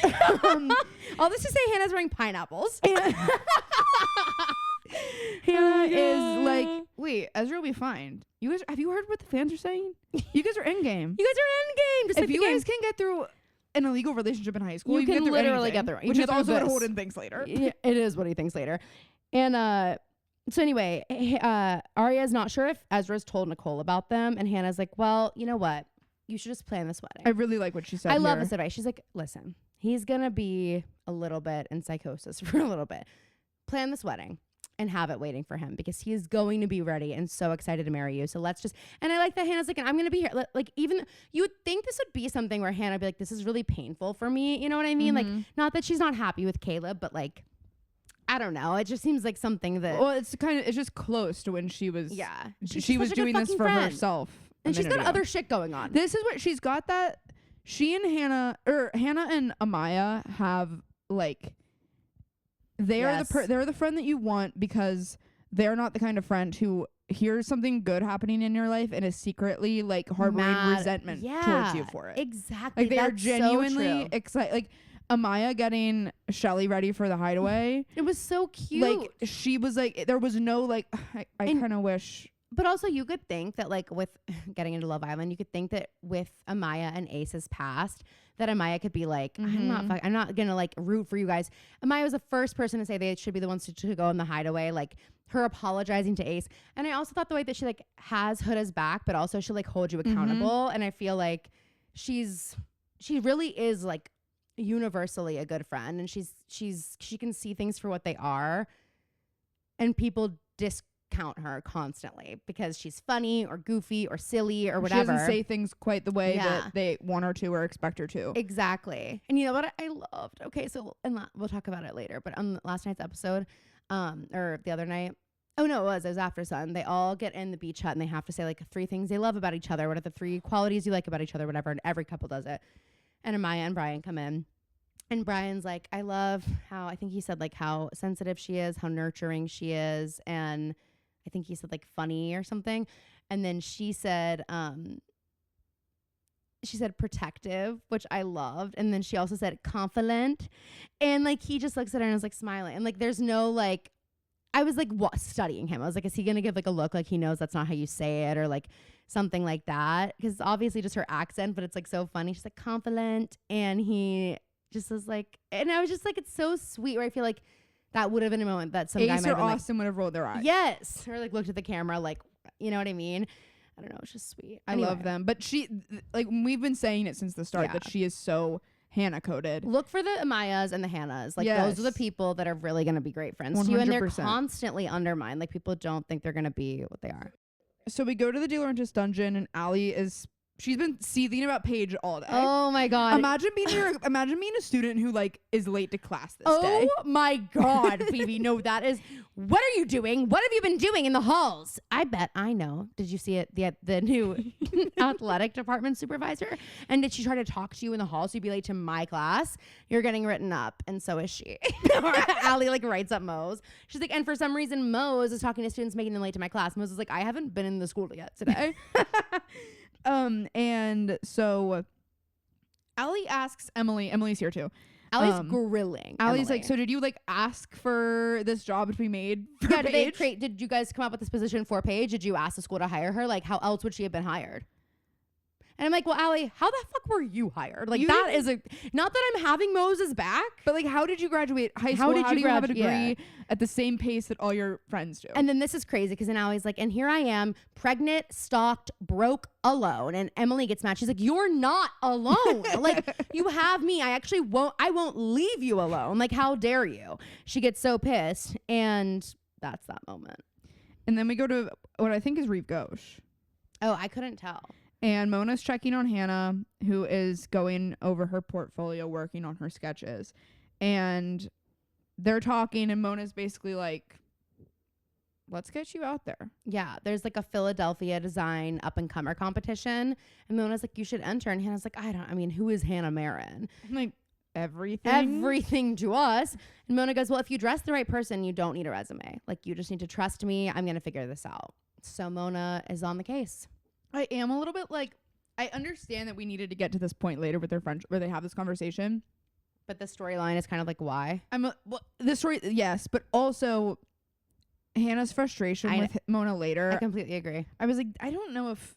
All this to say Hannah's wearing pineapples. Hannah is like, wait, Ezra will be fine. You guys, have you heard what the fans are saying? You guys are endgame. You guys are endgame. Just if like you guys can get through an illegal relationship in high school, you can get literally anything, get through. which is also what this. Holden thinks later. Yeah, it is what he thinks later. And so anyway, Aria's not sure if Ezra's told Nicole about them, and Hannah's like, well, you know what? You should just plan this wedding. I really like what she said. I love this advice. She's like, listen, he's gonna be a little bit in psychosis for a little bit. Plan this wedding and have it waiting for him because he is going to be ready and so excited to marry you. So let's just, and I like that Hannah's like, I'm going to be here. Like even you would think this would be something where Hannah would be like, this is really painful for me. You know what I mean? Like, not that she's not happy with Caleb, but like, I don't know. It just seems like something that, well, it's just close to when she was, yeah, she was doing this for herself. And she's got other shit going on. This is what she's got that she and Hannah and Amaya have like, they're the friend that you want because they're not the kind of friend who hears something good happening in your life and is secretly like harboring resentment towards you for it. Exactly. Like they are genuinely excited. Like Amaya getting Shelly ready for the hideaway. It was so cute. Like, she was like, there was no, like, I kind of wish. But also, you could think that, like, with getting into Love Island, you could think that with Amaya and Ace's past, that Amaya could be like, I'm not gonna like root for you guys. Amaya was the first person to say they should be the ones to go in the hideaway. Like, her apologizing to Ace. And I also thought the way that she like has Huda's back, but also she'll like hold you accountable. And I feel like she really is like universally a good friend, and she can see things for what they are, and people discount her constantly because she's funny or goofy or silly or whatever. She doesn't say things quite the way that they want her to or expect her to. Exactly. And you know what I loved? Okay, so and we'll talk about it later, but on last night's episode, or the other night, oh no, it was after Sun. They all get in the beach hut and they have to say like 3 things they love about each other. What are the 3 qualities you like about each other, whatever, and every couple does it. And Amaya and Brian come in. And Brian's like, I love how, I think he said like how sensitive she is, how nurturing she is, and I think he said like funny or something. And then she said protective, which I loved. And then she also said confident. And like he just looks at her and is like smiling. And like there's no like, I was like studying him. I was like, is he gonna give like a look like he knows that's not how you say it, or like something like that? Because it's obviously just her accent, but it's like so funny. She's like confident, and he just was like, and I was just like, it's so sweet. Where I feel like that would have been a moment that some guy Ace might or have been Austin would have rolled their eyes. Yes, or like looked at the camera, like, you know what I mean? I don't know. It's just sweet. I love them, but she like we've been saying it since the start that she is so Hanna coded. Look for the Amayas and the Hannas. Like those are the people that are really going to be great friends to you, and they're constantly undermined. Like people don't think they're going to be what they are. So we go to the De Laurentiis dungeon, and Allie she's been seething about Paige all day. Oh my god! Imagine being a student who like is late to class this day. Oh my god, Phoebe! No, that is. What are you doing? What have you been doing in the halls? I bet I know. Did you see it? The new athletic department supervisor. And did she try to talk to you in the hall so you'd be late to my class? You're getting written up, and so is she. Allie like writes up Mose. She's like, and for some reason Mose is talking to students making them late to my class. Mose is like, I haven't been in the school yet today. And so Allie asks Emily's here too. Allie's grilling. Allie's like, so did you like ask for this job to be made for Paige? Paige? Did you guys come up with this position for Paige? Did you ask the school to hire her? Like, how else would she have been hired? And I'm like, well, Allie, how the fuck were you hired? Like, that is not that I'm having Moses back, but like, how did you graduate high school? How do you have a degree at the same pace that all your friends do? And then this is crazy because then Allie's like, and here I am, pregnant, stalked, broke, alone. And Emily gets mad. She's like, you're not alone. Like, you have me. I won't leave you alone. Like, how dare you? She gets so pissed. And that's that moment. And then we go to what I think is Reeve Ghosh. Oh, I couldn't tell. And Mona's checking on Hanna, who is going over her portfolio, working on her sketches. And they're talking, and Mona's basically like, let's get you out there. Yeah, there's like a Philadelphia design up-and-comer competition. And Mona's like, you should enter. And Hannah's like, who is Hannah Marin? I'm like, everything? Everything to us. And Mona goes, well, if you dress the right person, you don't need a resume. Like, you just need to trust me. I'm going to figure this out. So Mona is on the case. I am a little bit like, I understand that we needed to get to this point later with their friendship where they have this conversation. But the storyline is kind of like, why? The story, yes, but also Hannah's frustration with Mona later. I completely agree. I was like, I don't know if...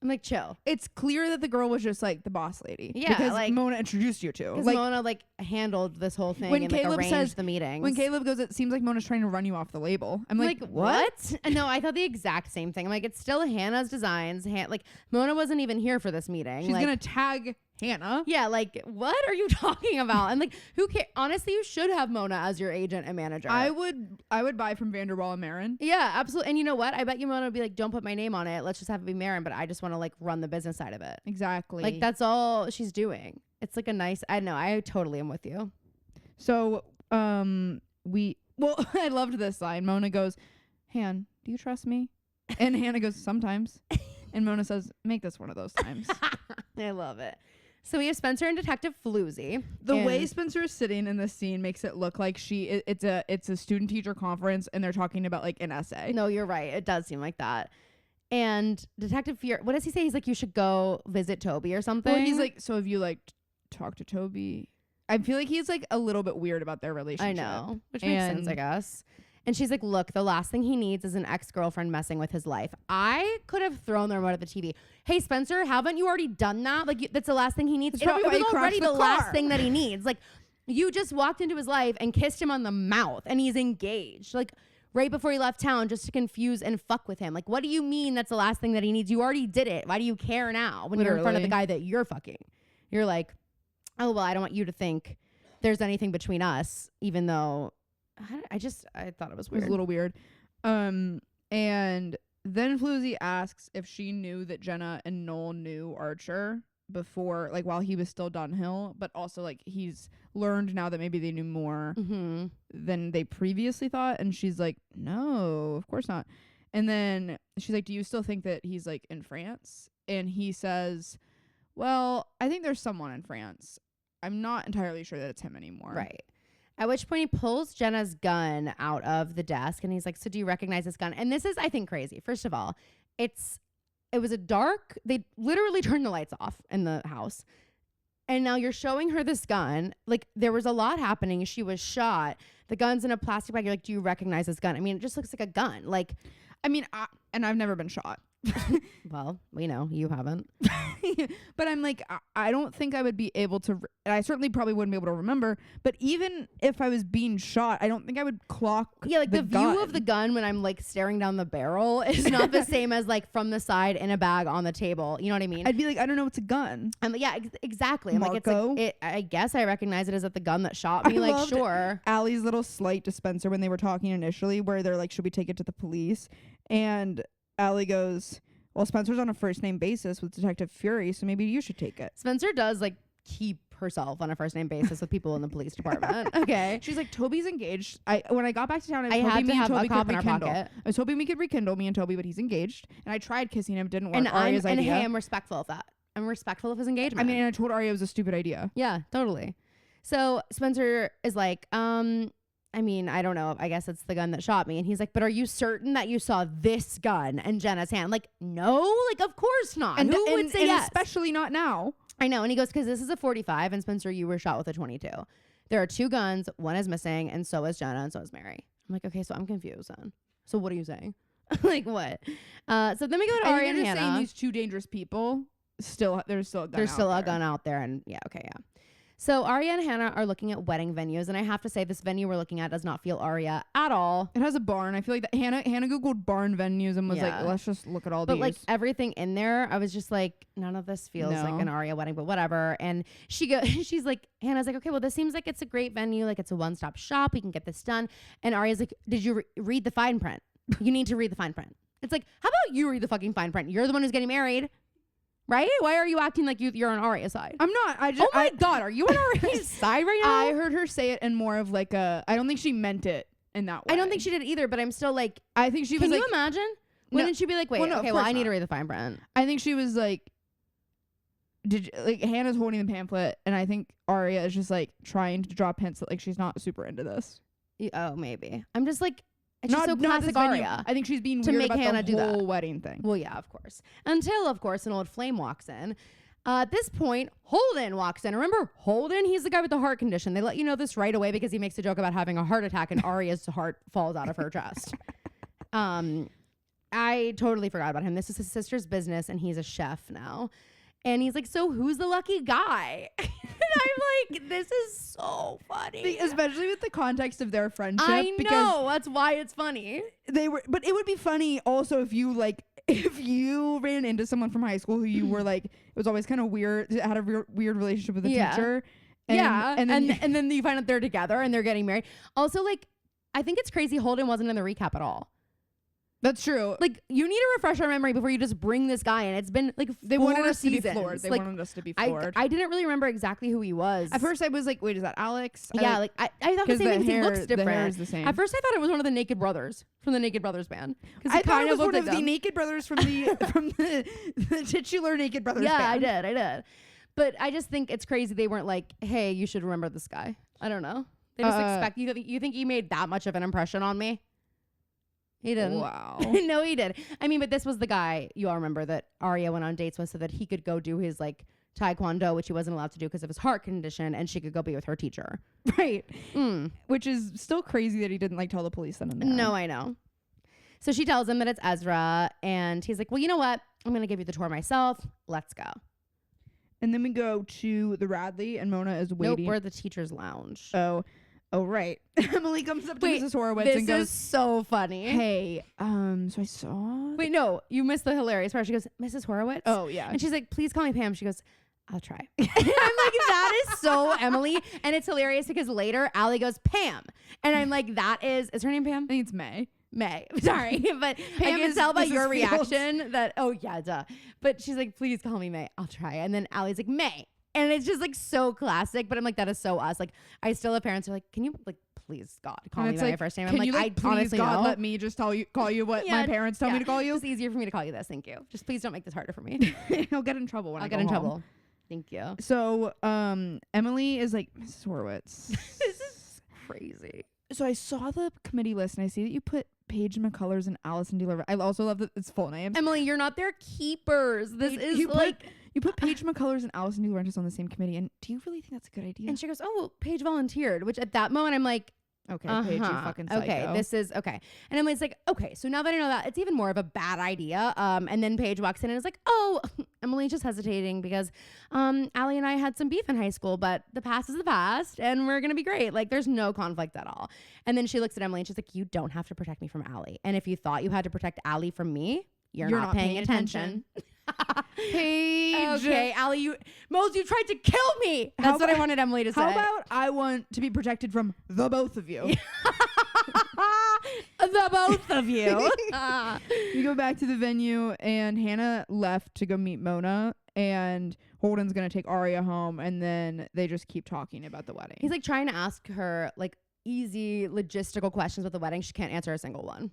I'm like, chill. It's clear that the girl was just like the boss lady. Yeah. Because like, Mona introduced you to. Because like, Mona like handled this whole thing and like arranged the meetings. When Caleb goes, it seems like Mona's trying to run you off the label. I'm like, what? No, I thought the exact same thing. I'm like, it's still Hannah's designs. Like, Mona wasn't even here for this meeting. She's going to tag Hanna. Yeah, like, what are you talking about? And like, who cares? Honestly, you should have Mona as your agent and manager. I would buy from Vanderwall and Marin. Yeah, absolutely. And you know what? I bet you Mona would be like, don't put my name on it. Let's just have it be Marin, but I just want to like run the business side of it. Exactly. Like, that's all she's doing. It's like a nice, I know, I totally am with you. So, I loved this line. Mona goes, Han, do you trust me? And Hanna goes, sometimes. And Mona says, make this one of those times. I love it. So we have Spencer and Detective Floozy. The way Spencer is sitting in this scene makes it look like it's a student teacher conference and they're talking about like an essay. No, you're right. It does seem like that. And Detective Fear, what does he say? He's like, you should go visit Toby or something. Well, he's like, so have you like talked to Toby? I feel like he's like a little bit weird about their relationship. I know, which makes sense, I guess. And she's like, look, the last thing he needs is an ex-girlfriend messing with his life. I could have thrown the remote at the TV. Hey, Spencer, haven't you already done that? Like, that's the last thing he needs. It was already the last thing that he needs. Like, you just walked into his life and kissed him on the mouth, and he's engaged. Like, right before he left town, just to confuse and fuck with him. Like, what do you mean that's the last thing that he needs? You already did it. Why do you care now when you're in front of the guy that you're fucking? You're like, oh, well, I don't want you to think there's anything between us, even though... I thought it was weird. It was a little weird. And then Floozy asks if she knew that Jenna and Noel knew Archer before, like, while he was still Dunhill, but also, like, he's learned now that maybe they knew more than they previously thought. And she's like, no, of course not. And then she's like, do you still think that he's, like, in France? And he says, well, I think there's someone in France. I'm not entirely sure that it's him anymore. Right. At which point he pulls Jenna's gun out of the desk and he's like, so do you recognize this gun? And this is, I think, crazy. First of all, it was a dark, they literally turned the lights off in the house. And now you're showing her this gun. Like, there was a lot happening. She was shot. The gun's in a plastic bag. You're like, do you recognize this gun? I mean, it just looks like a gun. Like, I mean, and I've never been shot. Well, we know you haven't. But I'm like, I don't think I would be able to, I certainly probably wouldn't be able to remember, but even if I was being shot, I don't think I would clock like the view of the gun when I'm like staring down the barrel is not the same as like from the side in a bag on the table. You know what I mean? I'd be like, I don't know, it's a gun. I'm like, yeah, exactly. I'm Marco? like, it's like, I guess I recognize it as the gun that shot me. Like, sure. Allie's little slight dispenser when they were talking initially, where they're like, should we take it to the police? And Allie goes, well, Spencer's on a first name basis with Detective Fury, so maybe you should take it. Spencer does like keep herself on a first name basis with people in the police department. Okay. She's like, Toby's engaged. When I got back to town, I had to have a cop in our pocket. I was hoping we could rekindle me and Toby, but he's engaged. And I tried kissing him, didn't work. And Aria's idea. hey, I'm respectful of that. I'm respectful of his engagement. I mean, and I told Aria it was a stupid idea. Yeah, totally. So Spencer is like, I mean, I don't know. I guess it's the gun that shot me. And he's like, but are you certain that you saw this gun in Jenna's hand? Like, no, like, of course not. And who would say yes? Especially not now. I know. And he goes, because this is a 45 and Spencer, you were shot with a 22. There are two guns. One is missing and so is Jenna and so is Mary. I'm like, okay, so I'm confused then. So what are you saying? Like what? So then we go to Aria and Hanna. Saying these two dangerous people, there's still a gun There's still a gun out there. And yeah, okay, yeah. So Aria and Hanna are looking at wedding venues, and I have to say this venue we're looking at does not feel Aria at all. It has a barn. I feel like that Hanna Googled barn venues and was like, let's just look at all these. But like everything in there, I was just like, none of this feels like an Aria wedding, but whatever. And she's like, Hannah's like, okay, well, this seems like it's a great venue. Like it's a one-stop shop. We can get this done. And Aria's like, did you read the fine print? You need to read the fine print. It's like, how about you read the fucking fine print? You're the one who's getting married. Right? Why are you acting like you're on Aria's side? I'm not. Oh my God, are you on Aria's side right now? I heard her say it in more of like I don't think she meant it in that way. I don't think she did either, but I'm still like, I think she was can like, you imagine? Wouldn't she be like, wait, okay, well, I need to read the fine print. I think she was like, Hannah's holding the pamphlet, and I think Aria is just like trying to drop hints that like she's not super into this. Oh, maybe. I'm just like, it's just so classic Aria. I think she's being weird about Hanna the whole wedding thing. Well, yeah, of course. Until, of course, an old flame walks in. At this point, Holden walks in. Remember Holden? He's the guy with the heart condition. They let you know this right away because he makes a joke about having a heart attack and Aria's heart falls out of her chest. I totally forgot about him. This is his sister's business and he's a chef now. And he's like, so who's the lucky guy? And I'm like, this is so funny. Especially with the context of their friendship. I know. That's why it's funny. But it would be funny also if you ran into someone from high school who you were like, it was always kind of weird, had a weird relationship with the teacher. And then you find out they're together and they're getting married. Also, like, I think it's crazy Holden wasn't in the recap at all. That's true. Like, you need to refresh our memory before you just bring this guy in. It's been like they wanted us seasons. to be floored. They wanted us to be floored. I didn't really remember exactly who he was. At first I was like, wait, is that Alex? Yeah, I thought the same thing because he looks different. The hair is the same. At first I thought it was one of the Naked Brothers from the Naked Brothers band. I thought it was one of the Naked Brothers from the titular Naked Brothers band. Yeah, I did. But I just think it's crazy they weren't like, hey, you should remember this guy. I don't know. They just expect you think he made that much of an impression on me? He didn't. Wow. No, he did. I mean, but this was the guy you all remember that Aria went on dates with so that he could go do his like Taekwondo, which he wasn't allowed to do because of his heart condition, and she could go be with her teacher. Right. Which is still crazy that he didn't like tell the police then and there. No, I know. So she tells him that it's Ezra, and he's like, well, you know what? I'm going to give you the tour myself. Let's go. And then we go to the Radley, and Mona is waiting. Nope, we're at the teacher's lounge. Oh, right. Emily comes up to Mrs. Horowitz and goes, this is so funny. Hey, so I saw... Wait, no, you missed the hilarious part. She goes, Mrs. Horowitz? Oh, yeah. And she's like, please call me Pam. She goes, I'll try. And I'm like, that is so Emily. And it's hilarious because later Allie goes, Pam. And I'm like, is her name Pam? I think it's May. Sorry. But Pam I can is tell by Mrs. your Fields. reaction that, oh yeah, duh. But she's like, please call me May. I'll try. And then Allie's like, May. And it's just like so classic. But I'm like, that is so us. Like, I still have parents who are like, can you like, please God, call me by my first name? I'm can like, you, I please honestly God, know. let me just call you what my parents tell me to call you. It's easier for me to call you this. Thank you. Just please don't make this harder for me. I'll get in trouble when I'll I get go in home. trouble. Thank you. So, Emily is like, Mrs. Horowitz. This is crazy. So I saw the committee list and I see that you put Paige McCullers and Allison DeLiver. I also love that it's full names. Emily, you're not their keepers. This is you like... You put Paige McCullers and Allison DeLaurentis on the same committee, and do you really think that's a good idea? And she goes, oh, well, Paige volunteered, which at that moment I'm like, okay, Paige, you fucking psycho. Okay, this is, okay. And Emily's like, okay, so now that I know that, it's even more of a bad idea. And then Paige walks in and is like, oh, Emily's just hesitating because Allie and I had some beef in high school, but the past is the past, and we're going to be great. Like, there's no conflict at all. And then she looks at Emily and she's like, you don't have to protect me from Allie. And if you thought you had to protect Allie from me, you're not paying attention. Paige. Okay, Allie, you tried to kill me. That's what I wanted Emily to say. How about I want to be protected from the both of you? The both of you. We go back to the venue, and Hanna left to go meet Mona, and Holden's gonna take Aria home, and then they just keep talking about the wedding. He's like trying to ask her like easy logistical questions about the wedding. She can't answer a single one.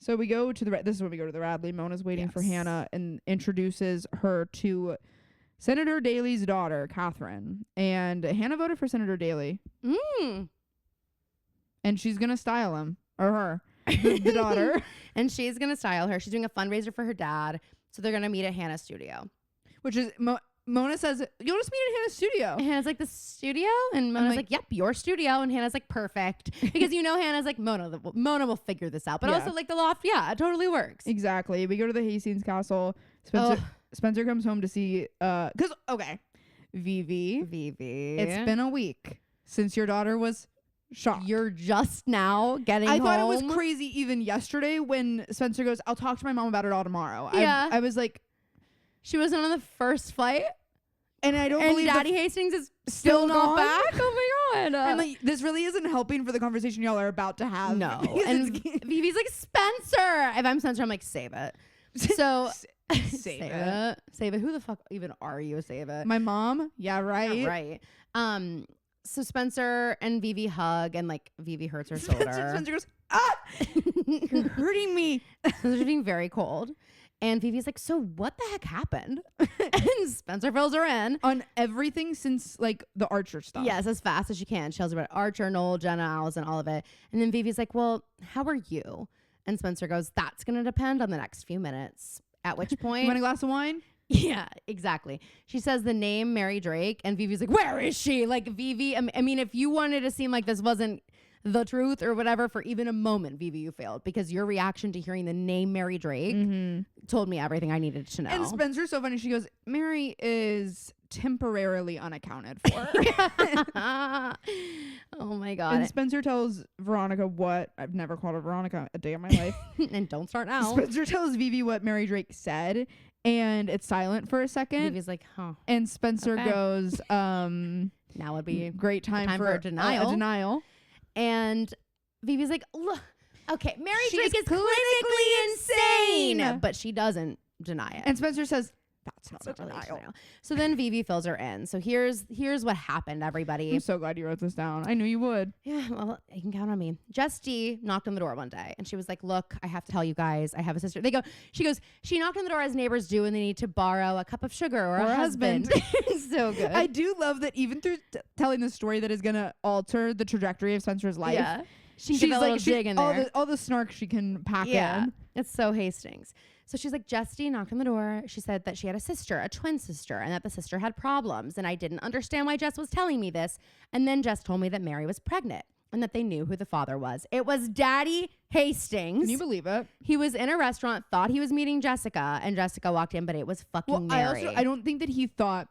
So we go to this is when we go to the Radley. Mona's waiting for Hanna and introduces her to Senator Daley's daughter, Catherine. And Hanna voted for Senator Daley. And she's going to style him, or her, the daughter. And she's going to style her. She's doing a fundraiser for her dad. So they're going to meet at Hannah's studio. Which is, Mona says, you'll just meet at Hannah's studio. And Hannah's like, the studio? And Mona's like, yep, your studio. And Hannah's like, perfect. Because Hannah's like, Mona will figure this out. But also like the loft, it totally works. Exactly. We go to the Hastings Castle. Spencer comes home to see, because, Vivi. It's been a week since your daughter was shot. You're just now getting home. I thought it was crazy even yesterday when Spencer goes, I'll talk to my mom about it all tomorrow. Yeah. I was like, she wasn't on the first flight. And I don't believe Daddy Hastings is still not gone? back. Oh my God. I'm like, this really isn't helping for the conversation y'all are about to have. No. And Vivi's like, Spencer. If I'm Spencer, I'm like, save it. So save it. Save it. Who the fuck even are you? Save it. My mom? Yeah, right. Yeah, right. So Spencer and Vivi hug, and like Vivi hurts her shoulder. Spencer goes, you're hurting me. Spencer's being very cold. And Vivi's like, so what the heck happened? And Spencer fills her in. On everything since like the Archer stuff. Yes, as fast as she can. She tells her about Archer, Noel, Jenna, Allison, all of it. And then Vivi's like, well, how are you? And Spencer goes, that's going to depend on the next few minutes. At which point... You want a glass of wine? Yeah, exactly. She says the name Mary Drake, and Vivi's like, where is she? Like, Vivi, I mean, if you wanted to seem like this wasn't the truth or whatever for even a moment, Vivi, you failed, because your reaction to hearing the name Mary Drake told me everything I needed to know. And Spencer's so funny. She goes, Mary is temporarily unaccounted for. Oh my God. And Spencer tells Veronica what, I've never called her Veronica a day in my life. And don't start now. Spencer tells Vivi what Mary Drake said, and it's silent for a second. Vivi's like, huh. And Spencer goes, now would be great time for a denial. A denial. And Vivi's like, look, okay, Mary Drake is clinically insane. But she doesn't deny it. And Spencer says, that's not really a denial. So then Vivi fills her in. So here's what happened, everybody. I'm so glad you wrote this down. I knew you would. Yeah, well, you can count on me. Jess D knocked on the door one day, and she was like, look, I have to tell you guys, I have a sister. She goes, she knocked on the door as neighbors do, and they need to borrow a cup of sugar or a husband. So good. I do love that even through telling the story that is going to alter the trajectory of Spencer's life. Yeah. She's like, dig in there. All the snark she can pack in. It's so Hastings. So she's like, Jesty knocked on the door. She said that she had a sister, a twin sister, and that the sister had problems. And I didn't understand why Jess was telling me this. And then Jess told me that Mary was pregnant and that they knew who the father was. It was Daddy Hastings. Can you believe it? He was in a restaurant, thought he was meeting Jessica, and Jessica walked in, but it was fucking Mary. I don't think that he thought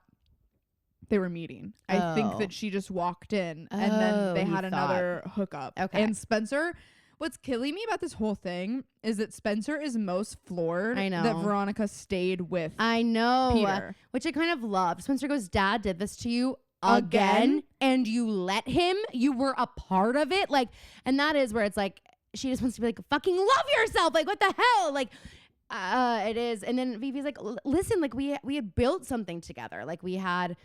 they were meeting. I think that she just walked in and then they had another hookup. Okay. And Spencer, what's killing me about this whole thing is that Spencer is most floored that Veronica stayed with Peter. Which I kind of loved. Spencer goes, Dad did this to you again and you let him? You were a part of it? Like, and that is where it's like, she just wants to be like, fucking love yourself. Like, what the hell? Like, it is. And then Vivi's like, listen, like we had built something together. Like we had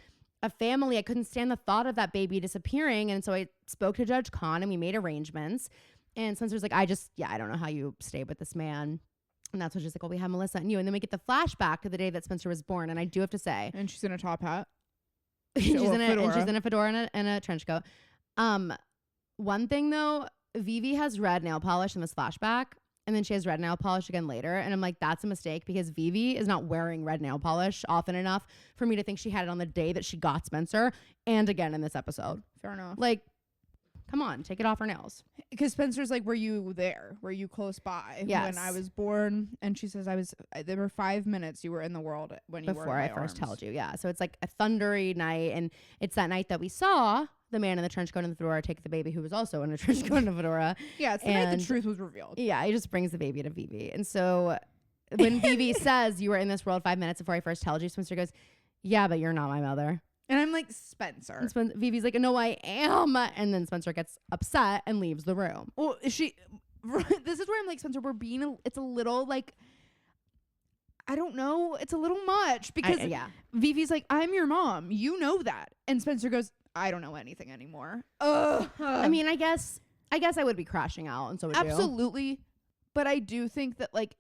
a family. I couldn't stand the thought of that baby disappearing. And so I spoke to Judge Khan and we made arrangements. And Spencer's like, I don't know how you stayed with this man. And that's when she's like, well, we have Melissa and you. And then we get the flashback to the day that Spencer was born. And I do have to say. And she's in a top hat. she's in a fedora and a trench coat. One thing though, Vivi has red nail polish in this flashback. And then she has red nail polish again later. And I'm like, that's a mistake because Vivi is not wearing red nail polish often enough for me to think she had it on the day that she got Spencer and again in this episode. Fair enough. Like, come on, take it off her nails. Because Spencer's like, were you there? Were you close by when I was born? And she says, there were 5 minutes you were in the world when you were before I first told you. Yeah. So it's like a thundery night. And it's that night that we saw the man in the trench coat and the fedora take the baby who was also in a trench coat and a fedora. Yeah. It's the night the truth was revealed. Yeah. He just brings the baby to Vivi. And so when Vivi says you were in this world 5 minutes before I first told you, Spencer goes, yeah, but you're not my mother. And I'm like, Spencer. And Vivi's like, no, I am. And then Spencer gets upset and leaves the room. Well, this is where I'm like, Spencer, it's a little like, I don't know. It's a little much because Vivi's like, I'm your mom. You know that. And Spencer goes, I don't know anything anymore. I mean, I guess I would be crashing out. And so would absolutely. You. But I do think that like,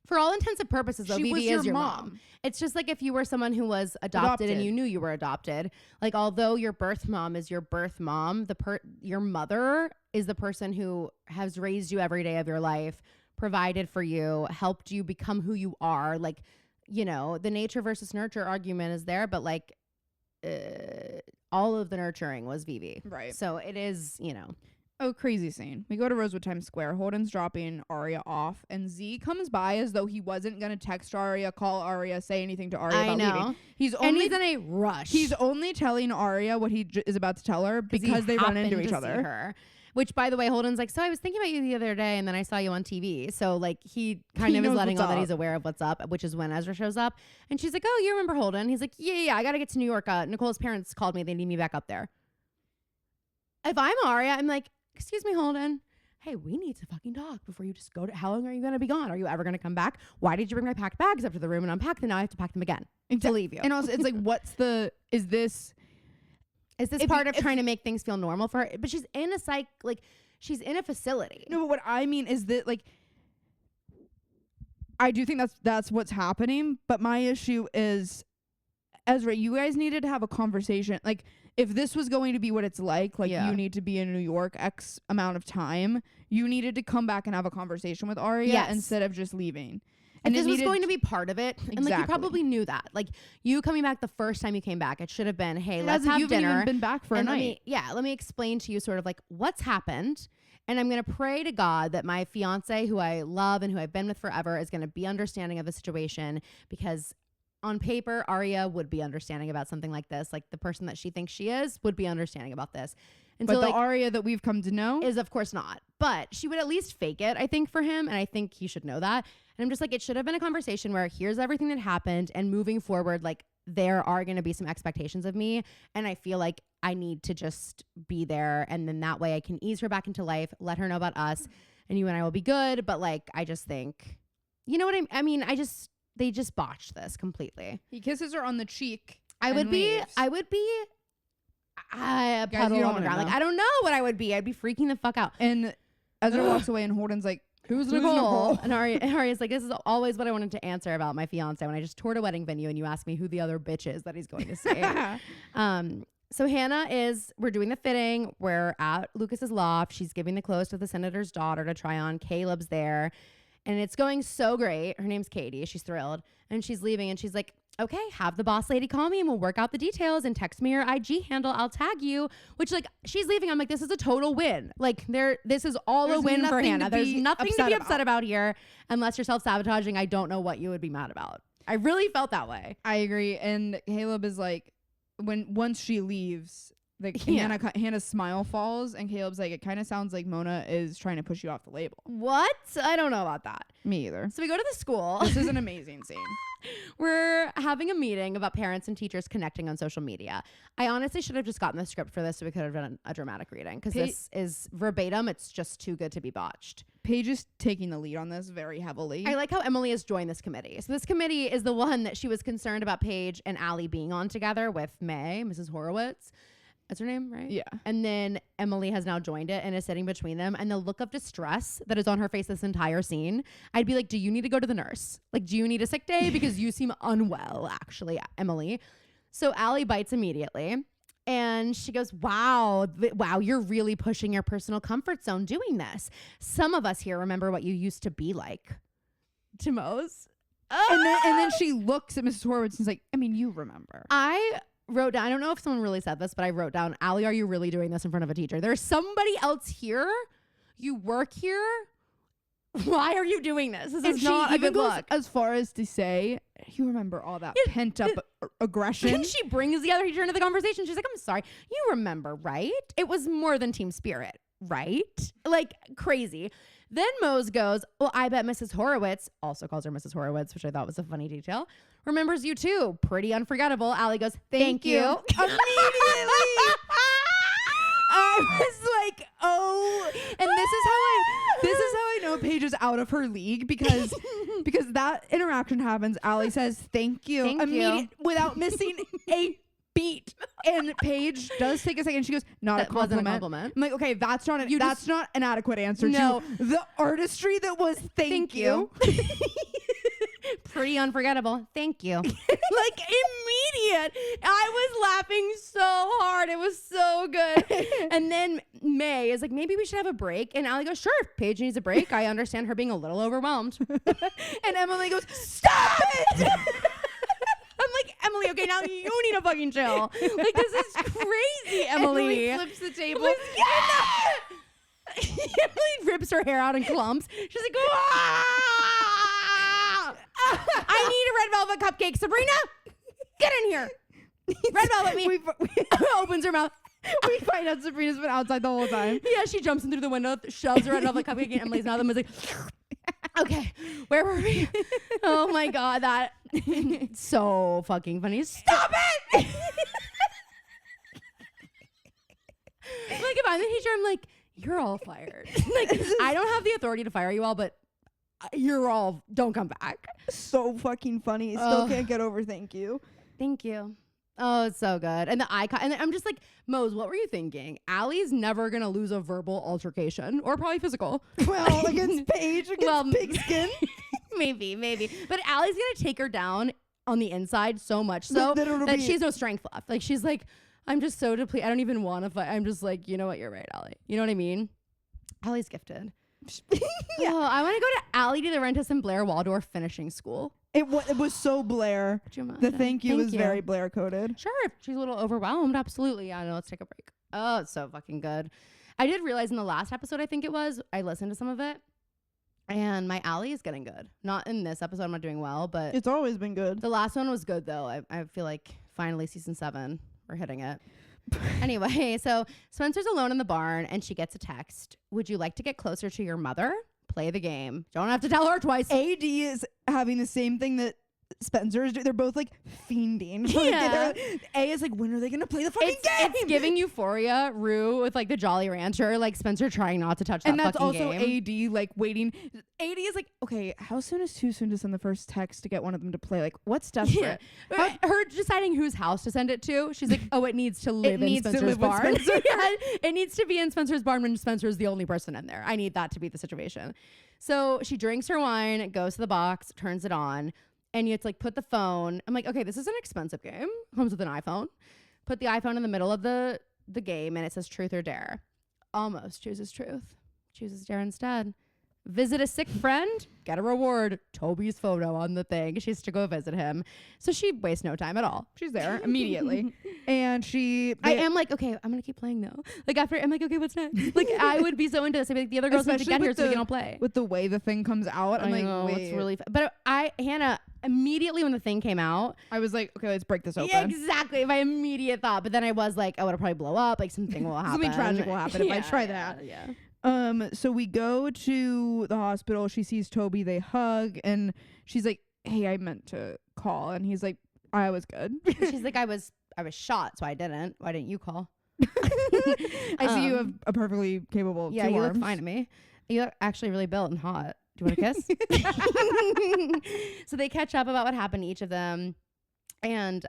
for all intents and purposes, though, Vivi is your mom. It's just like if you were someone who was adopted and you knew you were adopted. Like, although your birth mom is your birth mom, your mother is the person who has raised you every day of your life, provided for you, helped you become who you are. Like, you know, the nature versus nurture argument is there, but like all of the nurturing was Vivi. Right. So it is, you know. Oh, crazy scene. We go to Rosewood Times Square. Holden's dropping Aria off, and Z comes by as though he wasn't going to text Aria, call Aria, say anything to Aria about leaving. He's in a rush. He's only telling Aria what he is about to tell her because they run into each other. Which, by the way, Holden's like, so I was thinking about you the other day, and then I saw you on TV. So, like, he kind of is letting on that he's aware of what's up, which is when Ezra shows up. And she's like, oh, you remember Holden? He's like, yeah, I got to get to New York. Nicole's parents called me. They need me back up there. If I'm Aria, I'm like, excuse me, Holden. Hey, we need to fucking talk before you just go to, how long are you going to be gone? Are you ever going to come back? Why did you bring my packed bags up to the room and unpack them? Now I have to pack them again to leave you. And also, it's like, is this part of trying to make things feel normal for her? But she's in she's in a facility. No, but what I mean is that, like, I do think that's what's happening. But my issue is, Ezra, you guys needed to have a conversation. Like, if this was going to be what it's like you need to be in New York X amount of time, you needed to come back and have a conversation with Aria instead of just leaving. And this was going to be part of it. And like, you probably knew that. Like, you coming back the first time you came back, it should have been, hey, let's have dinner. You haven't even been back for a night. Let me explain to you sort of like what's happened. And I'm going to pray to God that my fiance, who I love and who I've been with forever, is going to be understanding of the situation, because on paper, Aria would be understanding about something like this. Like, the person that she thinks she is would be understanding about this. And but so, the like, Aria that we've come to know is, of course, not. But she would at least fake it, I think, for him. And I think he should know that. And I'm just like, it should have been a conversation where here's everything that happened, and moving forward, like, there are going to be some expectations of me. And I feel like I need to just be there. And then that way I can ease her back into life, let her know about us, and you and I will be good. But like, I just think, you know what I mean? They just botched this completely. He kisses her on the cheek. I would be puddle on the ground. Like, I don't know what I would be. I'd be freaking the fuck out. And Ezra walks away, and Holden's like, Who's Nicole? And Aria's like, this is always what I wanted to answer about my fiance when I just toured a wedding venue and you asked me who the other bitch is that he's going to say. So Hanna we're doing the fitting. We're at Lucas's loft. She's giving the clothes to the senator's daughter to try on. Caleb's there. And it's going so great. Her name's Katie. She's thrilled. And she's leaving and she's like, okay, have the boss lady call me and we'll work out the details and text me your IG handle. I'll tag you. Which, like, she's leaving. I'm like, this is a total win. Like, this is all a win for Hanna. There's nothing to be upset about here unless you're self-sabotaging. I don't know what you would be mad about. I really felt that way. I agree. And Caleb is like, once she leaves, like Hannah's smile falls, and Caleb's like, it kind of sounds like Mona is trying to push you off the label. What? I don't know about that. Me either. So we go to the school. This is an amazing scene. We're having a meeting about parents and teachers connecting on social media. I honestly should have just gotten the script for this so we could have done a dramatic reading, because this is verbatim. It's just too good to be botched. Paige is taking the lead on this very heavily. I like how Emily has joined this committee. So this committee is the one that she was concerned about Paige and Allie being on together with May, Mrs. Horowitz. That's her name, right? Yeah. And then Emily has now joined it and is sitting between them. And the look of distress that is on her face this entire scene, I'd be like, do you need to go to the nurse? Like, do you need a sick day? Because you seem unwell, actually, Emily. So Allie bites immediately. And she goes, wow, you're really pushing your personal comfort zone doing this. Some of us here remember what you used to be like. To Mose. And then she looks at Mrs. Horowitz and is like, I mean, you remember. I wrote down, I don't know if someone really said this, but I wrote down, Allie, are you really doing this in front of a teacher? There's somebody else here. You work here. Why are you doing this? This is not a good look. As far as to say, you remember all that pent up aggression. And she brings the other teacher into the conversation. She's like, I'm sorry. You remember, right? It was more than team spirit, right? Like, crazy. Then Mose goes, well, I bet Mrs. Horowitz, also calls her Mrs. Horowitz, which I thought was a funny detail, remembers you too. Pretty unforgettable. Allie goes, thank you. Immediately. I was like, oh, and this is how I know Paige is out of her league, because that interaction happens. Allie says, thank you. Without missing a beat. And Paige does take a second. She goes, not a compliment. I'm like, okay, that's not an adequate answer to the artistry that was thank you. Pretty unforgettable. Thank you. Like, immediate. I was laughing so hard. It was so good. And then May is like, maybe we should have a break. And Allie goes, sure, if Paige needs a break. I understand her being a little overwhelmed. And Emily goes, stop it. I'm like, Emily, okay, now you need to fucking chill. Like, this is crazy, Emily. Emily flips the table. Emily rips her hair out in clumps. She's like, I need a red velvet cupcake. Sabrina, get in here. Red velvet me. Opens her mouth. We find out Sabrina's been outside the whole time. Yeah, she jumps in through the window, shoves a red velvet cupcake in Emily's mouth, and was like, okay, where were we? Oh my God, that so fucking funny. Stop it! Like, if I'm the teacher, I'm like, you're all fired. Like, I don't have the authority to fire you all, but you're all, don't come back. So fucking funny. Still can't get over thank you. Thank you. Oh, it's so good. And the icon, and I'm just like, Mose, what were you thinking? Allie's never gonna lose a verbal altercation, or probably physical. Well, against Paige, against Pigskin. maybe. But Allie's gonna take her down on the inside so much so that she has no strength left. Like, she's like, I'm just so depleted. I don't even want to fight. I'm just like, you know what? You're right, Allie. You know what I mean? Allie's gifted. Yeah. Oh, I want to go to Allie to the Rentis and Blair Waldorf finishing school. It was so Blair. The thank you was very Blair coded. Sure, if she's a little overwhelmed, absolutely. Yeah, no, let's take a break. Oh, it's so fucking good. I did realize in the last episode, I think it was, I listened to some of it, and my Allie is getting good. Not in this episode, I'm not doing well, but it's always been good. The last one was good though. I feel like finally season 7, we're hitting it. Anyway, so Spencer's alone in the barn and she gets a text. Would you like to get closer to your mother? Play the game. Don't have to tell her twice. AD is having the same thing that Spencer is doing. They're both like fiending. Yeah. A is like, when are they going to play the fucking game? It's giving Euphoria, Rue with like the Jolly Rancher, like Spencer trying not to touch that fucking game. And that's also AD like waiting. AD is like, okay, how soon is too soon to send the first text to get one of them to play? Like, what's desperate? Yeah. Her deciding whose house to send it to. She's like, oh, it needs to live in Spencer's barn. Spencer. Yeah, it needs to be in Spencer's barn when Spencer's the only person in there. I need that to be the situation. So she drinks her wine, goes to the box, turns it on. And you have to like put the phone. I'm like, okay, this is an expensive game. Comes with an iPhone. Put the iPhone in the middle of the game and it says truth or dare. Almost chooses truth. Chooses dare instead. Visit a sick friend, get a reward. Toby's photo on the thing. She has to go visit him. So she wastes no time at all. She's there immediately. And I am like, okay, I'm going to keep playing though. Like after, I'm like, okay, what's next? Like I would be so into this. I'd be like, the other girls need to get here so we can all play. With the way the thing comes out, I'm like, wait. It's really but Hannah, immediately when the thing came out, I was like, okay, let's break this open. Yeah, exactly. My immediate thought. But then I was like, oh, it'll probably blow up. Like something will happen. Something tragic will happen if I try that. Yeah. So we go to the hospital. She sees Toby. They hug, and she's like, "Hey, I meant to call." And he's like, "I was good." She's like, "I was shot, so I didn't. Why didn't you call?" I see you have a perfectly capable. Yeah, two you arms. look fine to me. You look actually really built and hot. Do you want a kiss? So they catch up about what happened to each of them, and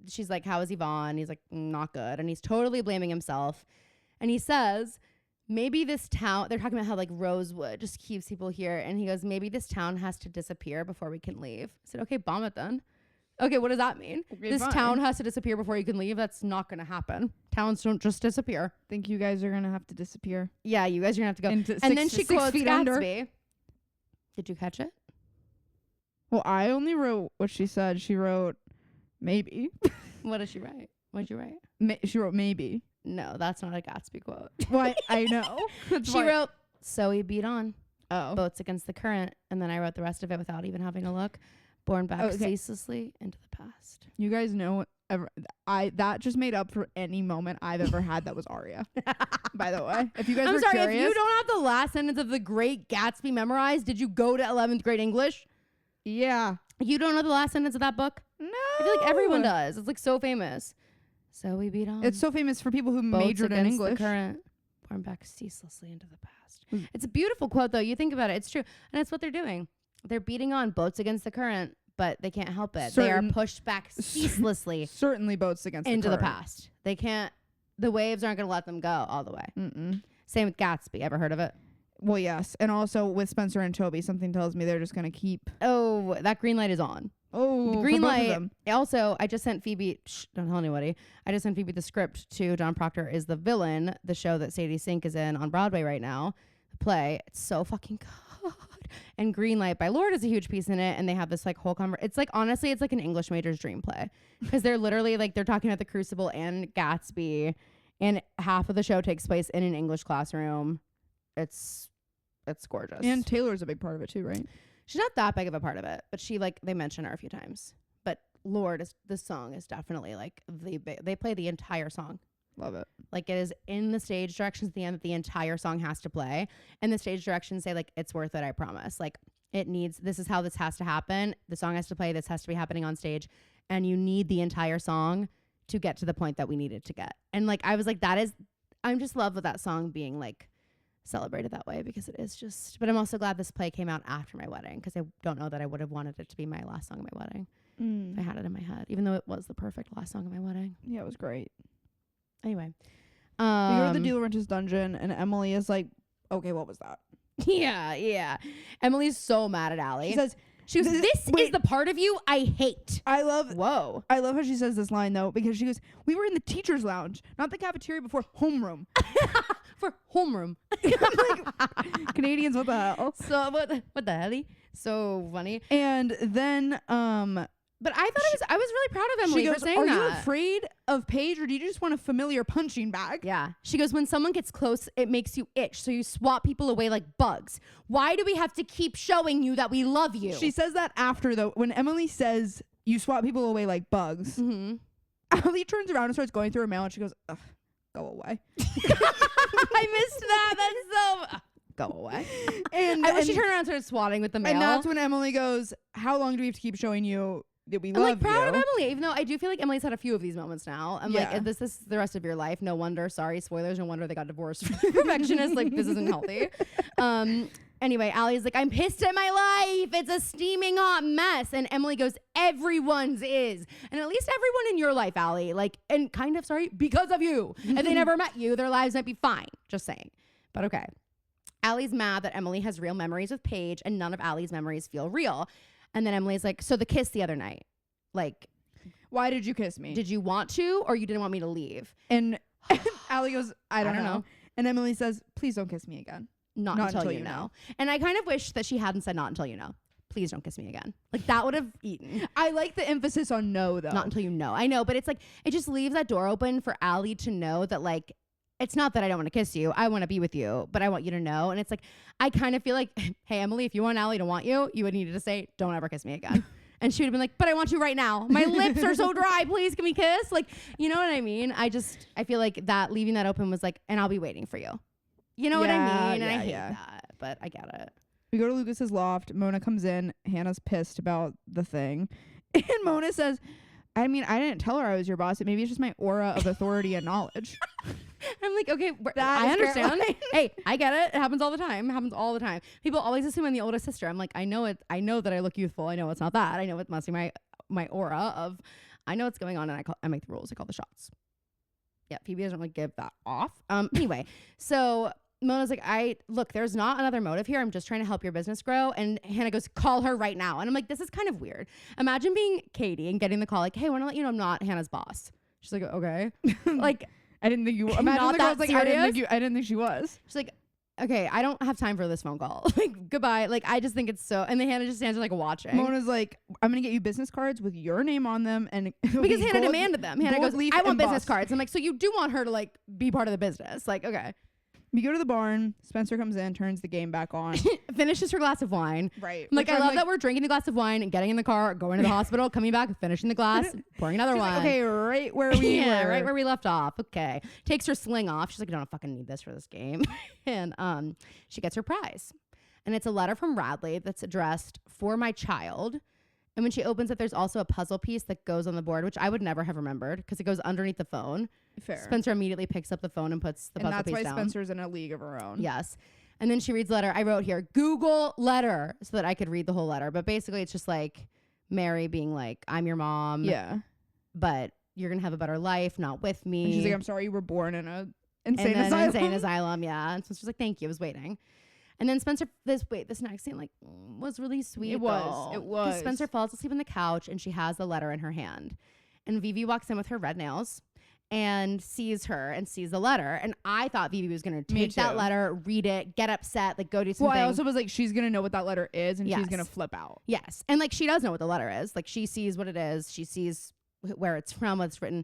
she's like, "How is Yvonne?" He's like, "Not good," and he's totally blaming himself. And he says, maybe this town, they're talking about how like Rosewood just keeps people here. And he goes, maybe this town has to disappear before we can leave. I said, okay, bomb it then. Okay, what does that mean? Okay, this town has to disappear before you can leave? That's not going to happen. Towns don't just disappear. Think you guys are going to have to disappear. Yeah, you guys are going to have to go. And then she quotes Gatsby. Did you catch it? Well, I only wrote what she said. She wrote, maybe. What did she write? What did you write? She wrote, maybe. No, that's not a Gatsby quote. Well, I know. She wrote, so he beat on. Oh. Boats against the current. And then I wrote the rest of it without even having a look. Born back ceaselessly into the past. You guys know, that just made up for any moment I've ever had that was Aria. By the way. If you guys were sorry, curious. If you don't have the last sentence of The Great Gatsby memorized, did you go to 11th grade English? Yeah. You don't know the last sentence of that book? No. I feel like everyone does. It's like so famous. So we beat on. It's so famous for people who Boats majored in English. The current, born back ceaselessly into the past. It's a beautiful quote, though. You think about it. It's true. And that's what they're doing. They're beating on boats against the current, but they can't help it. They are pushed back ceaselessly. Certainly boats against into the past. They can't. The waves aren't going to let them go all the way. Mm-mm. Same with Gatsby. Ever heard of it? Well, yes. And also with Spencer and Toby, something tells me they're just going to keep. Oh, that green light is on. Oh, the green light. Also, I just sent Phoebe. Don't tell anybody. I just sent Phoebe the script to John Proctor is the Villain, the show that Sadie Sink is in on Broadway right now. The play. It's so fucking good. And Green Light by Lord is a huge piece in it. And they have this like whole It's like, honestly, it's like an English major's dream play. Because they're literally like, they're talking about the Crucible and Gatsby. And half of the show takes place in an English classroom. It's gorgeous. And Taylor's a big part of it too, right? She's not that big of a part of it, but they mention her a few times. But Lord, the song is definitely like they play the entire song. Love it. Like it is in the stage directions at the end that the entire song has to play. And the stage directions say like, it's worth it, I promise. Like this is how this has to happen. The song has to play. This has to be happening on stage. And you need the entire song to get to the point that we needed to get. And like, I was like, I'm just love with that song being like, celebrated that way because it is just, but I'm also glad this play came out after my wedding because I don't know that I would have wanted it to be my last song at my wedding. If I had it in my head, even though it was the perfect last song at my wedding. Yeah, it was great. Anyway, we go to the De Laurentiis dungeon and Emily is like, okay, what was that? Yeah. Emily's so mad at Allie. She goes, this is the part of you I hate. I love how she says this line though, because she goes, we were in the teacher's lounge, not the cafeteria before homeroom. For homeroom. Like, Canadians, what the hell? So what the hell? So funny. And then but I thought I was really proud of Emily for saying that. Are you afraid of Paige or do you just want a familiar punching bag? Yeah. She goes, when someone gets close, it makes you itch. So you swat people away like bugs. Why do we have to keep showing you that we love you? She says that after, though. When Emily says you swat people away like bugs, Allie turns around and starts going through her mail and she goes, ugh, go away. I missed that. That's so... Go away. And I wish she turned around and started swatting with the mail. And that's when Emily goes, how long do we have to keep showing you that we love you? I'm like proud of Emily, even though I do feel like Emily's had a few of these moments now. I'm like, this is the rest of your life. No wonder. Sorry, spoilers. No wonder they got divorced. Perfectionist. Like, this isn't healthy. Anyway, Allie's like, I'm pissed at my life. It's a steaming hot mess. And Emily goes, everyone's is. And at least everyone in your life, Allie, like, and kind of sorry, because of you. If they never met you, their lives might be fine. Just saying. But okay. Allie's mad that Emily has real memories with Paige and none of Allie's memories feel real. And then Emily's like, so the kiss the other night, like, why did you kiss me? Did you want to, or you didn't want me to leave? And Allie goes, I don't know. And Emily says, please don't kiss me again. not until you know. And I kind of wish that she hadn't said not until you know. Please don't kiss me again. Like that would have eaten. I like the emphasis on no though. Not until you know. I know, but it's like it just leaves that door open for Allie to know that like it's not that I don't want to kiss you. I want to be with you, but I want you to know. And it's like I kind of feel like, hey Emily, if you want Allie to want you, you would need to say, don't ever kiss me again. And she would have been like, but I want you right now. My lips are so dry. Please, can we kiss? Like, you know what I mean? I feel like that leaving that open was like, and I'll be waiting for you. You know what I mean? And I hate that, but I get it. We go to Lucas's loft. Mona comes in. Hannah's pissed about the thing. And Mona says, I mean, I didn't tell her I was your boss. Maybe it's just my aura of authority and knowledge. I'm like, okay, I understand. Hey, I get it. It happens all the time. It happens all the time. People always assume I'm the oldest sister. I'm like, I know it. I know that I look youthful. I know it's not that. I know it must be my aura of, I know what's going on, and I make the rules. I call the shots. Yeah, Phoebe doesn't really give that off. Anyway, so Mona's like, look, there's not another motive here. I'm just trying to help your business grow. And Hanna goes, call her right now. And I'm like, this is kind of weird. Imagine being Katie and getting the call like, hey, I want to let you know I'm not Hannah's boss. She's like, okay. Like, I didn't think you were. Imagine the girl's like, I didn't think she was. She's like, okay, I don't have time for this phone call. Like, goodbye. Like, I just think it's so. And then Hanna just stands there like watching. Mona's like, I'm gonna get you business cards with your name on them, and because Hanna demanded them. Hanna goes, I want business cards. I'm like, so you do want her to like be part of the business? Like, okay. We go to the barn. Spencer comes in, turns the game back on. Finishes her glass of wine. Right. Like, I love that we're drinking the glass of wine and getting in the car, going to the hospital, coming back, finishing the glass, pouring another one. Like, okay, right where we were. Right where we left off. Okay. Takes her sling off. She's like, I don't fucking need this for this game. And she gets her prize. And it's a letter from Radley that's addressed for my child. And when she opens it, there's also a puzzle piece that goes on the board, which I would never have remembered because it goes underneath the phone. Fair. Spencer immediately picks up the phone and puts the puzzle piece down. And that's why Spencer's in a league of her own. Yes. And then she reads the letter. I wrote here, Google letter, so that I could read the whole letter. But basically, it's just like Mary being like, I'm your mom. Yeah. But you're going to have a better life, not with me. And she's like, I'm sorry you were born in a insane asylum. Insane asylum, yeah. And Spencer's like, thank you. I was waiting. And then Spencer, this next scene, like, was really sweet. It was. Spencer falls asleep on the couch and she has the letter in her hand. And Vivi walks in with her red nails and sees her and sees the letter. And I thought Vivi was going to take that letter, read it, get upset, like go do something. Well, I also was like, she's going to know what that letter is and she's going to flip out. Yes. And like, she does know what the letter is. Like, she sees what it is. She sees where it's from, what it's written.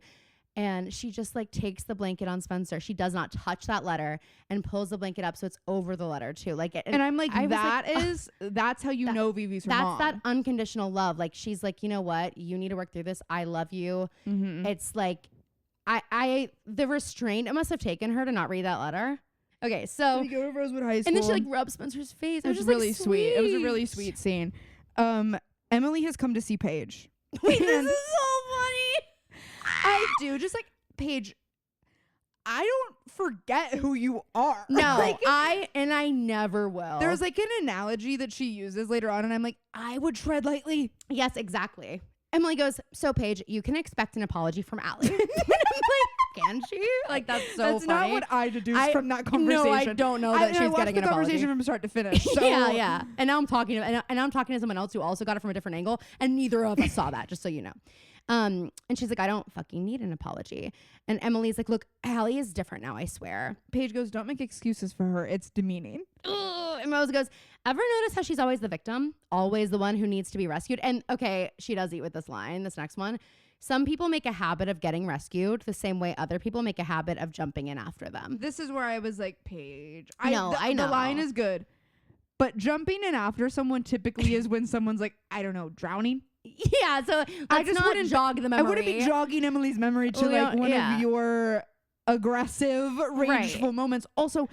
And she just like takes the blanket on Spencer. She does not touch that letter and pulls the blanket up so it's over the letter too. Like, and I'm like, that's how you know Vivi's her mom. That's that unconditional love. Like, she's like, you know what? You need to work through this. I love you. Mm-hmm. It's like, the restraint it must have taken her to not read that letter. Okay, so we go to Rosewood High School, and then she like rubs Spencer's face. It was just really sweet. It was a really sweet scene. Emily has come to see Paige. Wait, this is so funny. I do. Just like, Paige, I don't forget who you are. No, like, I never will. There's like an analogy that she uses later on, and I'm like, I would tread lightly. Yes, exactly. Emily goes, so Paige, you can expect an apology from Allie. And I'm like, can she? Like, that's so funny. That's not what I deduced from that conversation. No, I don't know that she's getting an apology. Conversation from start to finish. So. Yeah. And now I'm talking to someone else who also got it from a different angle, and neither of us saw that, just so you know. And she's like, I don't fucking need an apology. And Emily's like, look, Allie is different now, I swear. Paige goes, don't make excuses for her. It's demeaning. And Rose goes, ever notice how she's always the victim? Always the one who needs to be rescued? And okay, she does eat with this line, this next one. Some people make a habit of getting rescued the same way other people make a habit of jumping in after them. This is where I was like, Paige. I know. The line is good. But jumping in after someone typically is when someone's like, I don't know, drowning. Yeah, so I just wouldn't jog the memory. I wouldn't be jogging Emily's memory to like one of your aggressive, rageful moments. Also,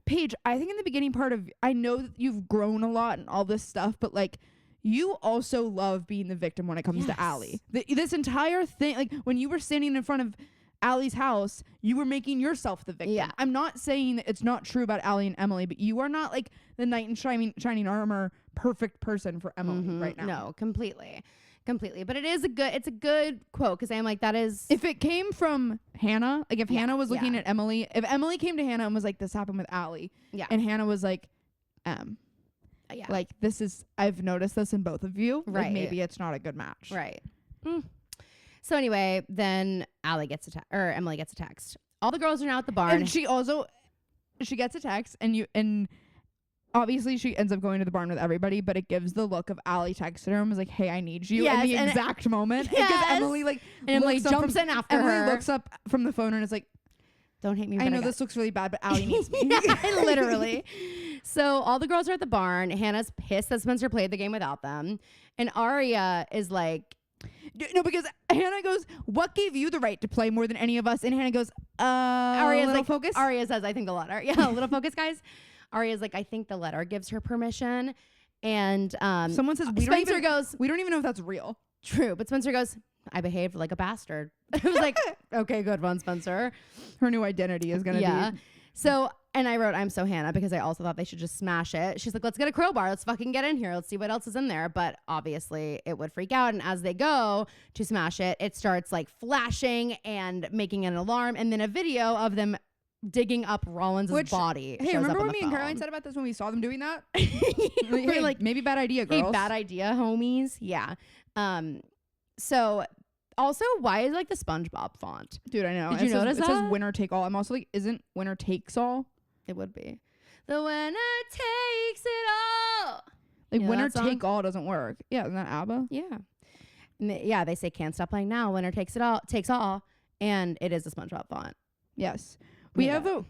Paige, I think in the beginning part of, I know that you've grown a lot and all this stuff, but like, you also love being the victim when it comes to Allie. This entire thing, like when you were standing in front of Allie's house, you were making yourself the victim. Yeah. I'm not saying that it's not true about Allie and Emily, but you are not like the knight in shining armor perfect person for Emily right now. No, completely. But it's a good quote, because I'm like, that is, if it came from Hanna, like if Hanna was looking at Emily, if Emily came to Hanna and was like, this happened with Allie, and Hanna was like, like, this is, I've noticed this in both of you, right? Like, maybe it's not a good match, right? So anyway, then Emily gets a text. All the girls are now at the barn. And she gets a text, and obviously she ends up going to the barn with everybody, but it gives the look of Allie texted her and was like, hey, I need you in the exact moment. Yes. Because Emily like Emily jumps in after her. Emily looks up from the phone and is like, don't hate me. I know this looks really bad, but Allie needs me. Yeah, literally. So all the girls are at the barn. Hannah's pissed that Spencer played the game without them. And Aria is like, no, because Hanna goes, what gave you the right to play more than any of us? And Hanna goes, Aria's little like, focus. Aria says, I think the letter. Yeah, a little focus, guys. Aria's like, I think the letter gives her permission. And someone says, we don't even know if that's real. True. But Spencer goes, I behaved like a bastard. I was like, okay, good one, Spencer. Her new identity is going to be. So, and I wrote, I'm so Hanna, because I also thought they should just smash it. She's like, let's get a crowbar. Let's fucking get in here. Let's see what else is in there. But obviously it would freak out. And as they go to smash it, it starts like flashing and making an alarm. And then a video of them digging up Rollins' body. Hey, remember what me and Caroline said about this when we saw them doing that? We're like, maybe bad idea, girls. Hey, bad idea, homies. Yeah. So also, why is like the SpongeBob font? Dude, I know. Did you notice that? It says winner take all. I'm also like, isn't winner takes all? It would be. The winner takes it all. Like, winner take all doesn't work. Yeah, isn't that ABBA? Yeah. Yeah, they say can't stop playing now. Winner takes it all. Takes all. And it is a SpongeBob font. Yes. We have a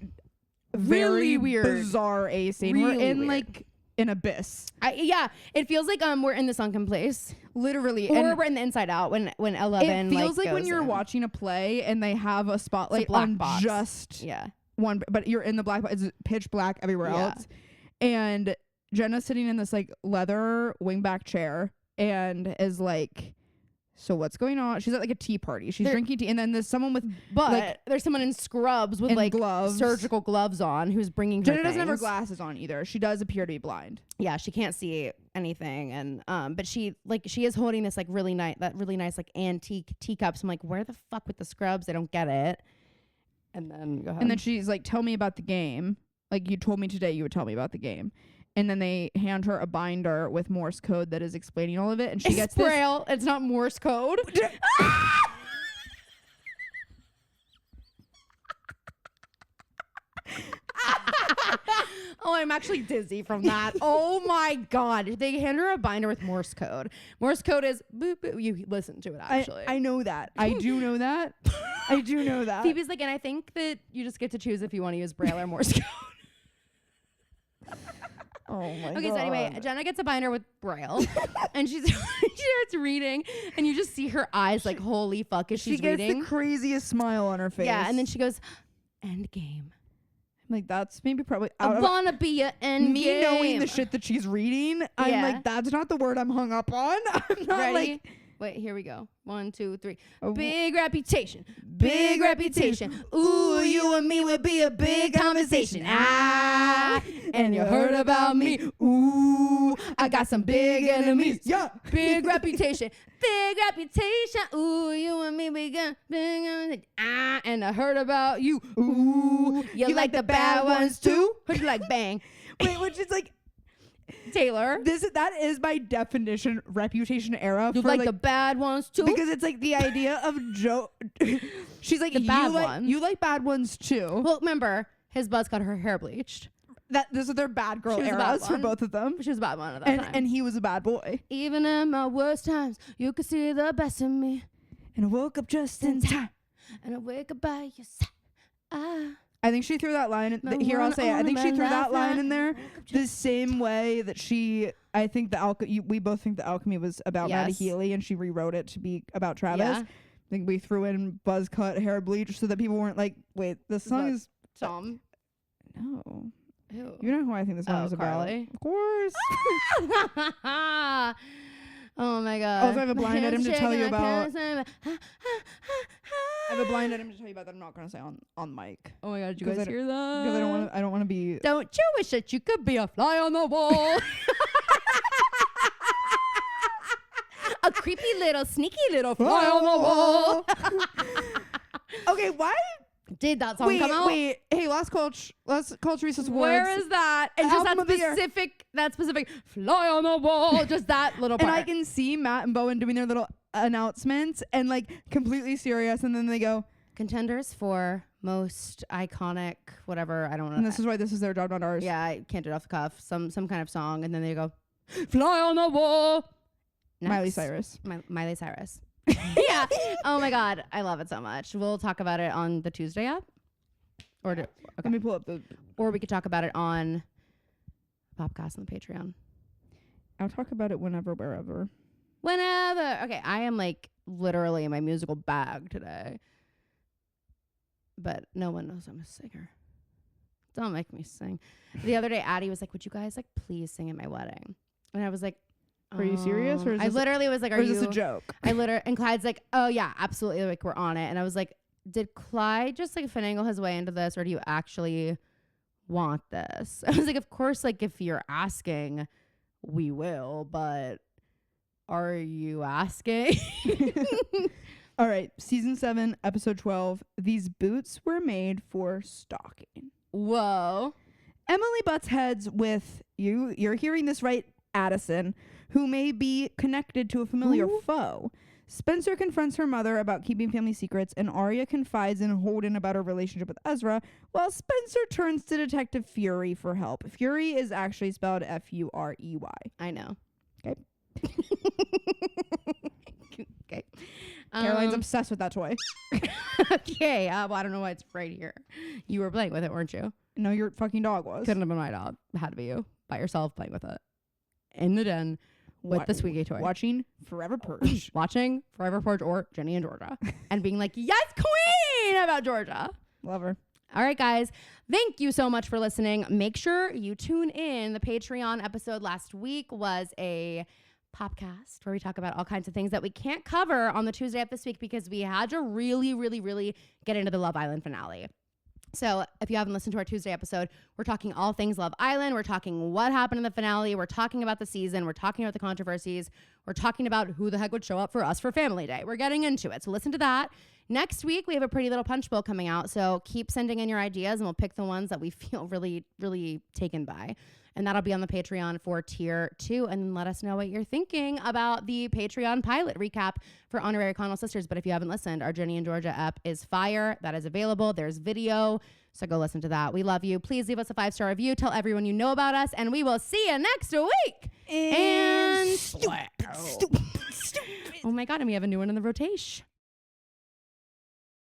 very weird, bizarre A scene. Really we're in weird. like an abyss. Yeah, it feels like we're in the sunken place, literally, or we're in the Inside Out when 11. It feels like when you're in. watching a play and they have a spotlight black on box. just Yeah. one, but you're in the black box. It's pitch black everywhere else, and Jenna's sitting in this like leather wingback chair and is like, so what's going on? She's at like a tea party. She's drinking tea, and then there's someone with, there's someone in scrubs with like gloves, surgical gloves on, who's bringing her Jenna doesn't have her things. glasses on either. She does appear to be blind. Yeah, she can't see anything, and but she is holding this like really nice like antique teacups. I'm like, where the fuck with the scrubs? I don't get it. And then go ahead. And then she's like, tell me about the game. Like, you told me today you would tell me about the game. And then they hand her a binder with Morse code that is explaining all of it. And she gets Braille. It's not Morse code. Oh, I'm actually dizzy from that. Oh my God. They hand her a binder with Morse code. Morse code is boop, boop. You listen to it, actually. I know that. I do know that. I do know that. Phoebe's like, and I think that you just get to choose if you want to use Braille or Morse code. Oh my God. Okay, so anyway, Jenna gets a binder with Braille, and she starts reading, and you just see her eyes like, holy fuck, is she's reading? She gets the craziest smile on her face. Yeah, and then she goes, end game. I'm like, that's maybe probably I wanna be an end me game. knowing the shit that she's reading. I'm like, that's not the word I'm hung up on. I'm not ready? like. Wait, here we go. 1, 2, 3. Oh, Big reputation. Big reputation. Ooh, you and me would be a big conversation. Ah, and you heard about me. Ooh, I got some big enemies. Yeah. Big reputation. Big reputation. Ooh, you and me big. Ah, and I heard about you. Ooh, you like the bad ones too? Or you like bang? Wait, which is like. Taylor. That is by definition reputation era. You for like the bad ones too? Because it's like the idea of Joe. She's like, the bad one. You like bad ones too. Well, remember, his buzz got her hair bleached. Those are their bad girl She was a eras bad for one. both of them. She was a bad one at that time. And he was a bad boy. Even in my worst times, you could see the best in me. And I woke up just in time. And I wake up by your side. I think she threw that line in here. I'll say it. I think she threw that line in there the same way that I think we both think the alchemy was about Maddie Healy, and she rewrote it to be about Travis. Yeah. I think we threw in buzz cut, hair bleach, so that people weren't like, wait, this song is Tom. No. Ew. You know who I think the song is Carly? about? Of course. Oh my God. Also, I have a blind item to tell you about. I I have a blind item to tell you about that I'm not going to say on mic. Oh my God, did you 'Cause guys hear that? Because I don't want to be. Don't you wish that you could be a fly on the wall? A creepy little, sneaky little fly on the wall. Okay, why Did that song come out? Wait, hey, Last Culture Resource Awards. Where is that? And just that specific fly on the wall, just that little part. And I can see Matt and Bowen doing their little announcements and like completely serious, and then they go, contenders for most iconic, whatever. I don't know. And this is why this is their job, not ours. Yeah, I can't do it off the cuff. Some kind of song, and then they go, "Fly on the wall." Next. Miley Cyrus. Miley Cyrus. Yeah. Oh my God, I love it so much. We'll talk about it on the Tuesday app, or let me pull up the. Or we could talk about it on Popcast on the Patreon. I'll talk about it whenever, wherever. Whenever. Okay, I am like literally in my musical bag today. But no one knows I'm a singer. Don't make me sing. The other day, Addie was like, would you guys like please sing at my wedding? And I was like, are you serious? Or is I literally was like, are you? Is this a joke? And Clyde's like, oh yeah, absolutely. Like we're on it. And I was like, did Clyde just like finagle his way into this, or do you actually want this? I was like, of course, like if you're asking, we will, but are you asking? All right, season 7, episode 12. These boots were made for stalking. Whoa. Emily butts heads with you. You're hearing this right, Addison, who may be connected to a familiar foe. Spencer confronts her mother about keeping family secrets, and Arya confides in Holden about her relationship with Ezra, while Spencer turns to Detective Fury for help. Fury is actually spelled F-U-R-E-Y. I know. Okay. Okay. Caroline's obsessed with that toy. Okay. Well, I don't know why it's right here. You were playing with it, weren't you? No, your fucking dog was. Couldn't have been my dog. It had to be you by yourself playing with it in the den with the squeaky toy. Watching Forever Purge. Watching Forever Purge or Jenny and Georgia and being like, yes, queen, about Georgia. Love her. All right, guys. Thank you so much for listening. Make sure you tune in. The Patreon episode last week was a podcast where we talk about all kinds of things that we can't cover on the Tuesday of this week because we had to really, really, really get into the Love Island finale. So if you haven't listened to our Tuesday episode, we're talking all things Love Island. We're talking what happened in the finale. We're talking about the season. We're talking about the controversies. We're talking about who the heck would show up for us for Family Day. We're getting into it. So listen to that. Next week, we have a pretty little punch bowl coming out. So keep sending in your ideas and we'll pick the ones that we feel really, really taken by. And that'll be on the Patreon for tier 2. And then let us know what you're thinking about the Patreon pilot recap for Honorary Connell Sisters. But if you haven't listened, our Jenny and Georgia app is fire. That is available. There's video. So go listen to that. We love you. Please leave us a 5-star review. Tell everyone you know about us. And we will see you next week. And stupid. Oh my God. And we have a new one in the rotation.